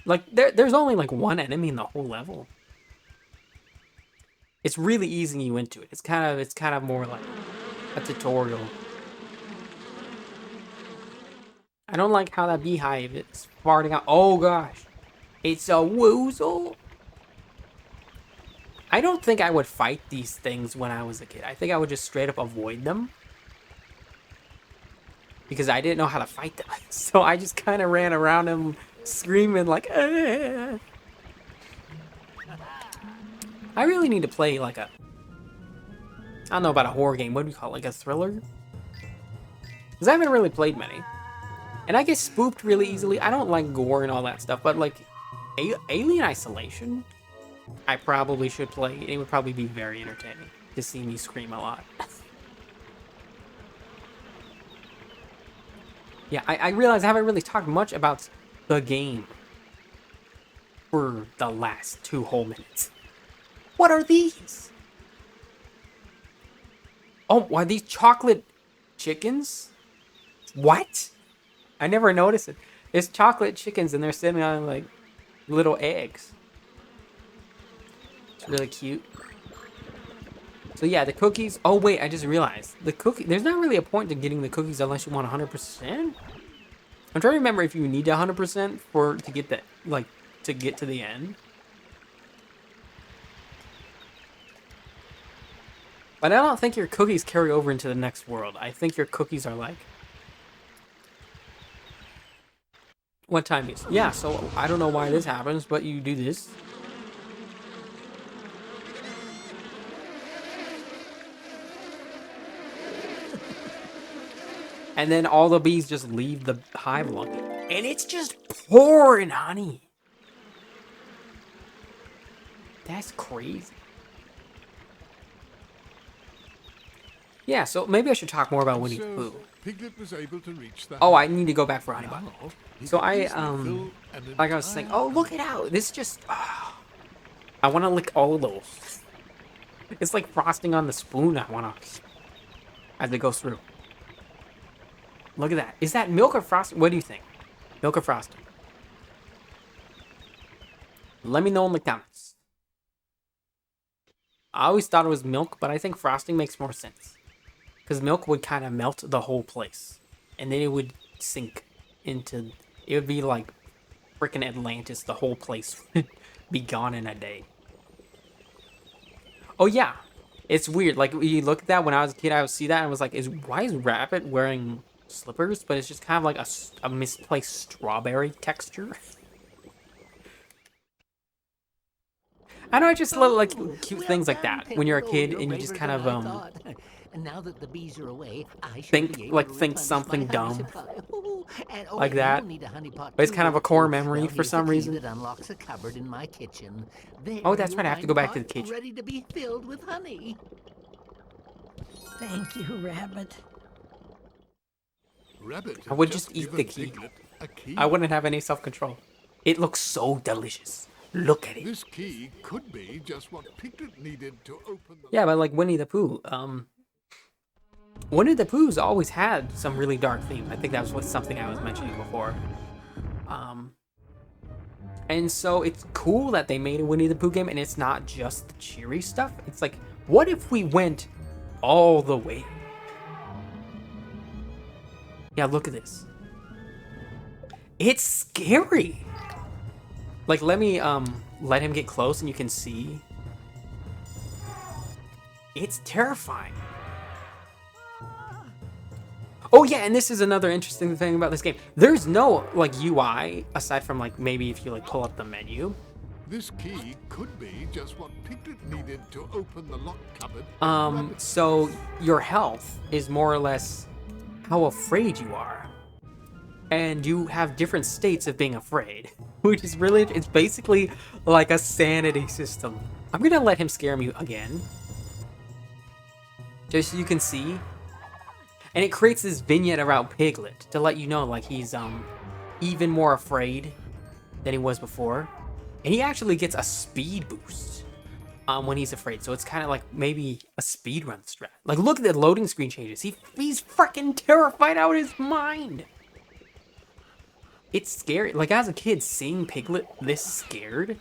like there's only like one enemy in the whole level. It's really easing you into it. It's kind of more like a tutorial. I don't like how that beehive is farting out. Oh gosh, it's a woozle. I don't think I would fight these things when I was a kid. I think I would just straight up avoid them. Because I didn't know how to fight them. So I just kind of ran around them screaming like, ah. I really need to play like I don't know about a horror game. What do we call it? Like a thriller? Because I haven't really played many. And I get spooked really easily. I don't like gore and all that stuff. But like Alien Isolation, I probably should play. It would probably be very entertaining to see me scream a lot. Yeah, I realize I haven't really talked much about the game for the last 2 whole minutes. What are these? Oh, are these chocolate chickens? What? I never noticed it. It's chocolate chickens and they're sitting on like little eggs. It's really cute. So yeah, the cookies. Oh wait, I just realized the cookie. There's not really a point to getting the cookies unless you want 100%. I'm trying to remember if you need 100% to get that, like, to get to the end. But I don't think your cookies carry over into the next world. I think your cookies are like... What time is? Yeah, so I don't know why this happens, but you do this. And then all the bees just leave the hive alone. And it's just pouring honey. That's crazy. Yeah, so maybe I should talk more about Winnie the So, Pooh. Piglet was able to reach the Oh, I hive. need to go back for honey bun. Now, he So could I, easily fill an like I was saying, entire oh, look it out. This just, I want to lick all of those. It's like frosting on the spoon. I want to, as it goes through. Look at that. Is that milk or frosting? What do you think? Milk or frosting? Let me know in the comments. I always thought it was milk, but I think frosting makes more sense. Because milk would kind of melt the whole place. And then it would sink into... It would be like freaking Atlantis. The whole place would be gone in a day. Oh, yeah. It's weird. Like, you look at that when I was a kid, I would see that and I was like, why is Rabbit wearing slippers? But it's just kind of like a misplaced strawberry texture. I know, I just love like cute Well things like done, that when you're a Piglet. kid You're and you just braver kind than of I thought. And now that the bees are away, I shall think be able like to think replenish something my dumb honey supply. And, like and that. you'll need a honey pot But it's too, kind of a won't core you? memory Well, for here's some the key reason. that unlocks a cupboard in my kitchen. There Oh, that's you'll right. I have to find go a back to the pot kitchen. ready to be filled with honey. Thank you, Rabbit. Rabbit I had would just eat given the key. Piglet a key. I wouldn't have any self-control. It looks so delicious. Look at it. This key could be just what Piglet needed to open the... Yeah, but like Winnie the Pooh, Winnie the Pooh's always had some really dark theme. I think that was something I was mentioning before. And so it's cool that they made a Winnie the Pooh game, and it's not just the cheery stuff. It's like, what if we went all the way? Yeah, look at this. It's scary. Like, let me let him get close and you can see. It's terrifying. Oh yeah, and this is another interesting thing about this game. There's no like UI aside from like maybe if you like pull up the menu. This key could be just what Piglet needed to open the locked cupboard. So your health is more or less how afraid you are. And you have different states of being afraid, which is really, it's basically like a sanity system. I'm gonna let him scare me again, just so you can see. And it creates this vignette around Piglet to let you know like he's even more afraid than he was before. And he actually gets a speed boost when he's afraid. So it's kind of like maybe a speedrun strat. Like look at the loading screen changes. He's freaking terrified out of his mind. It's scary. Like as a kid, seeing Piglet this scared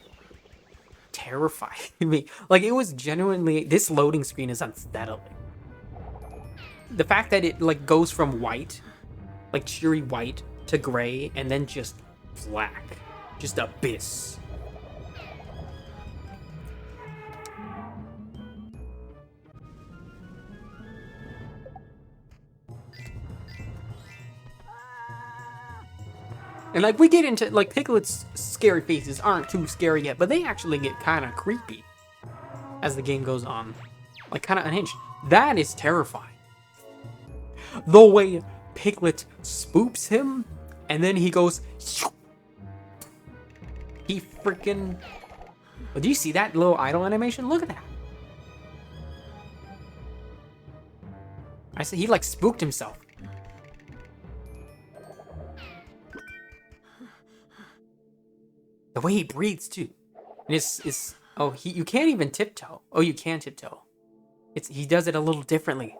terrified me. Like it was genuinely, this loading screen is unsettling. The fact that it like goes from white, like cheery white, to gray, and then just black, just abyss. And like we get into like Piglet's scary faces aren't too scary yet, but they actually get kind of creepy as the game goes on, like kind of unhinged. That is terrifying. The way Piglet spoops him, and then he goes, he freaking. Oh, do you see that little idle animation? Look at that. I said he like spooked himself. The way he breathes too. And it's oh you can't even tiptoe. Oh, you can tiptoe. He does it a little differently.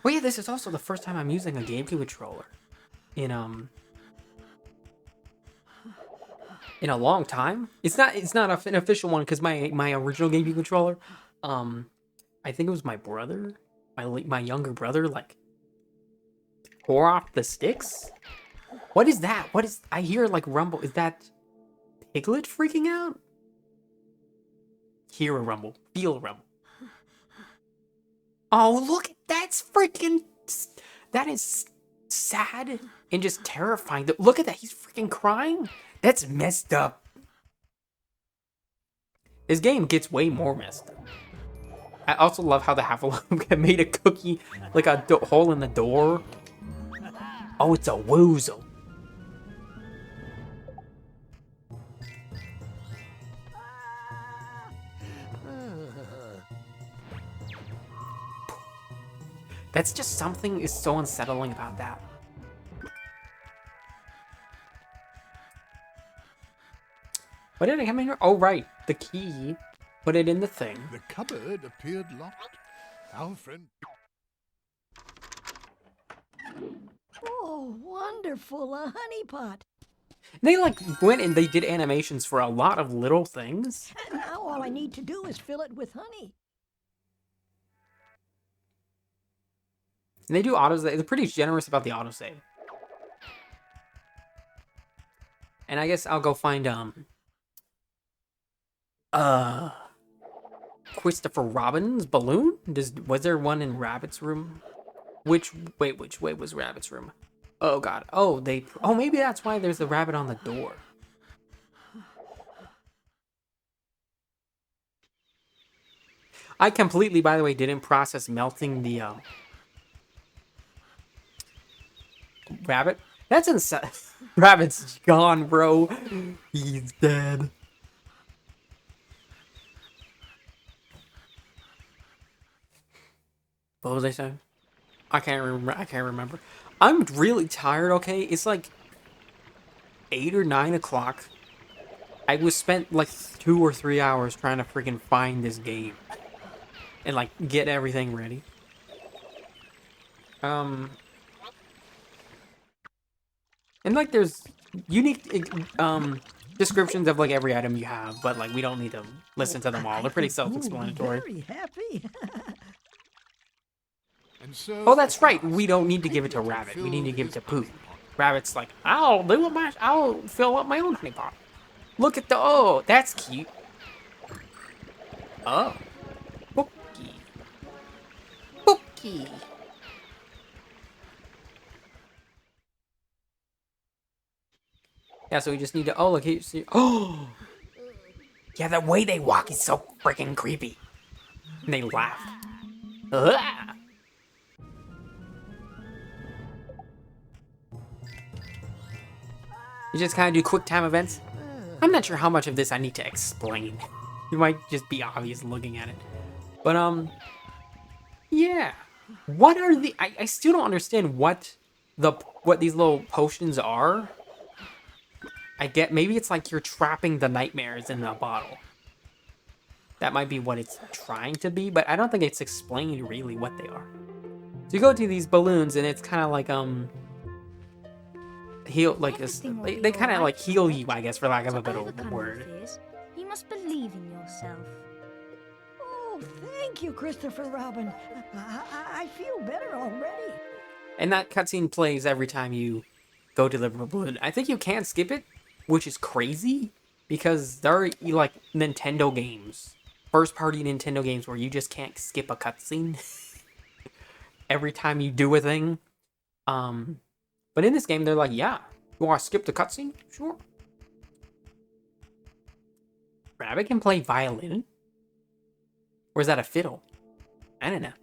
Oh yeah, this is also the first time I'm using a GameCube controller in a long time. It's not an official one because my original GameCube controller, I think it was my brother, my younger brother, like pour off the sticks? What is that? What is... I hear like rumble. Is that Piglet freaking out? Hear a rumble. Feel a rumble. Oh, look. That's freaking... That is sad and just terrifying. Look at that. He's freaking crying. That's messed up. This game gets way more messed up. I also love how the Hufflepuff made a cookie, like a hole in the door. Oh, it's a woozle. That's just something is so unsettling about that. What did I come in here? Oh, right. The key. Put it in the thing. The cupboard appeared locked. Our friend... Oh, wonderful, a honey pot. They like went and they did animations for a lot of little things. And now all I need to do is fill it with honey. And they do autosave. They're pretty generous about the autosave. And I guess I'll go find Christopher Robin's balloon? Was there one in Rabbit's room? Which way was Rabbit's room? Oh god. Oh, maybe that's why there's a rabbit on the door. I completely, by the way, didn't process melting the rabbit. That's insane. Rabbit's gone, bro. He's dead. What was I saying? I can't remember. I'm really tired, okay? It's like 8 or 9 o'clock. I was spent like 2 or 3 hours trying to freaking find this game. And like get everything ready. And like there's unique descriptions of like every item you have, but like we don't need to listen to them all. They're pretty self-explanatory. Very happy. And so Oh, that's right. We don't need to give it to Rabbit. We need to give it to Pooh. Rabbit's like, I'll fill up my own honey pot. Look at oh, that's cute. Oh. Bookie. Bookie. Yeah, so we just need to, oh, look, here, see, oh. Yeah, the way they walk is so freaking creepy. And they laugh. Ugh. You just kind of do quick time events. I'm not sure how much of this I need to explain. It might just be obvious looking at it. But, yeah. What are the... I still don't understand what these little potions are. I get... Maybe it's like you're trapping the nightmares in a bottle. That might be what it's trying to be, but I don't think it's explained really what they are. So you go to these balloons, and it's kind of like, heal, like, they kind of like heal you, I guess, for lack of a better word. You must believe in yourself. Oh, thank you, Christopher Robin. I feel better already. And that cutscene plays every time you go to the balloon. I think you can't skip it, which is crazy, because there are, like, Nintendo games, first-party Nintendo games, where you just can't skip a cutscene every time you do a thing. But in this game, they're like, yeah, you want to skip the cutscene? Sure. Rabbit can play violin? Or is that a fiddle? I don't know.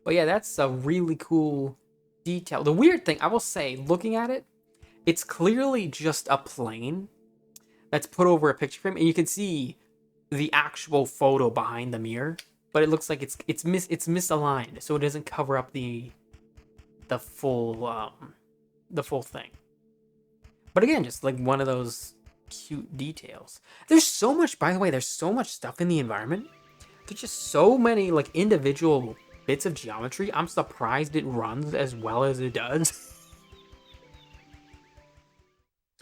But yeah, that's a really cool detail. The weird thing, I will say, looking at it, it's clearly just a plane that's put over a picture frame, and you can see the actual photo behind the mirror, but it looks like it's misaligned, so it doesn't cover up the full thing. But again, just like one of those cute details. There's so much, by the way, there's so much stuff in the environment. There's just so many like individual bits of geometry. I'm surprised it runs as well as it does.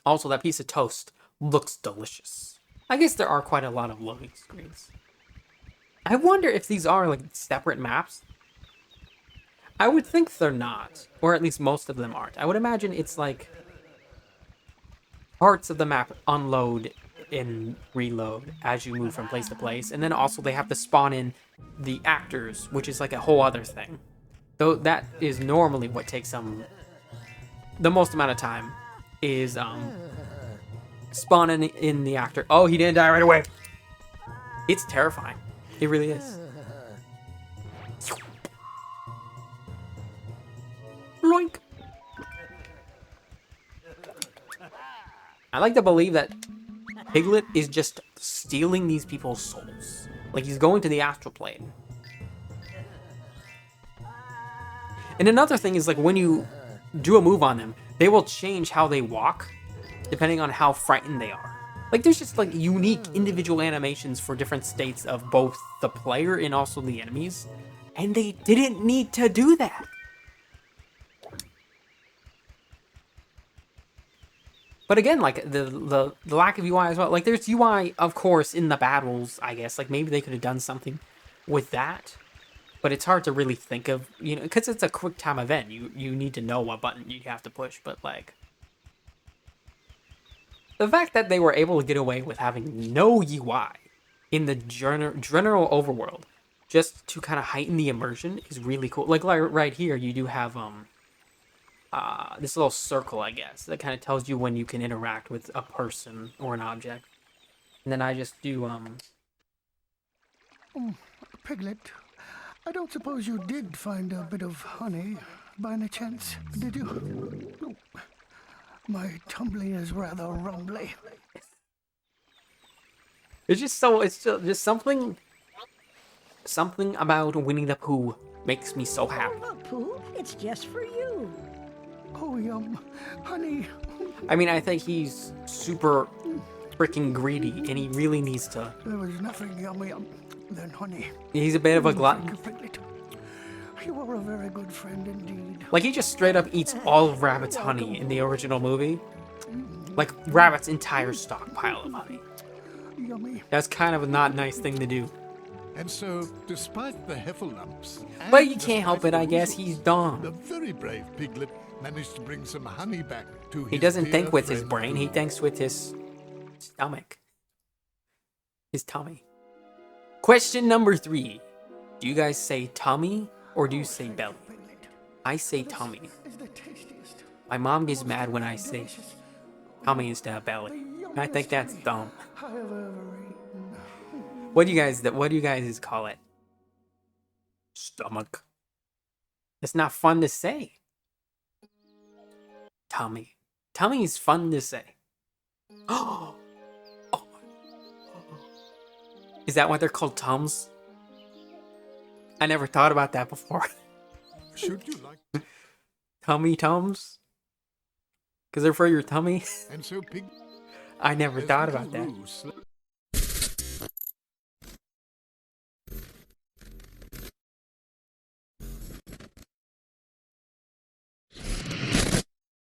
Also, that piece of toast looks delicious. I guess there are quite a lot of loading screens. I wonder if these are like separate maps. I would think they're not, or at least most of them aren't. I would imagine it's like parts of the map unload and reload as you move from place to place, and then also they have to spawn in the actors, which is like a whole other thing. Though that is normally what takes the most amount of time is spawning in the actor. Oh, he didn't die right away. It's terrifying. It really is. Loink. I like to believe that Piglet is just stealing these people's souls. Like he's going to the astral plane. And another thing is like when you do a move on them, they will change how they walk depending on how frightened they are. Like there's just like unique individual animations for different states of both the player and also the enemies. And they didn't need to do that. But again, like the lack of UI as well. Like there's UI, of course, in the battles, I guess. Like maybe they could have done something with that. But it's hard to really think of, you know, because it's a quick time event. You need to know what button you have to push. But like the fact that they were able to get away with having no UI in the general overworld just to kind of heighten the immersion is really cool. Like right here, you do have this little circle, I guess, that kind of tells you when you can interact with a person or an object. And then I just do Piglet, I don't suppose you did find a bit of honey by any chance, did you? Oh, my tumbling is rather rumbly. it's just something about Winnie the Pooh makes me so happy. Look, Pooh, it's just for you. Oh, yum, honey. I mean, I think he's super freaking greedy, and he really needs to. There was nothing yummy than honey. He's a bit of a Thank glutton. you, Piglet. You are a very good friend indeed. Like he just straight up eats all of Rabbit's honey in the original movie. Like Rabbit's entire stockpile of honey. Yummy. That's kind of a not nice thing to do. And so, despite the heffalumps, But and you can't help despite it, the I guess. weasels, He's dumb. the very brave Piglet managed to bring some honey back to his He doesn't dear think with his friend brain, he Pooh. thinks with his stomach. His tummy. Question number 3. Do you guys say tummy or do you say belly? Piglet I say tummy. is the tastiest. My mom gets mad when I say Delicious. tummy instead of belly. I think that's dumb. I have ever eaten. What do you guys call it? Stomach. It's not fun to say. Tummy. Tummy is fun to say. Oh. Is that why they're called Tums? I never thought about that before. Should you like? Tummy Tums? Because they're for your tummy? And so Pig. I never as thought little about that. Roo slept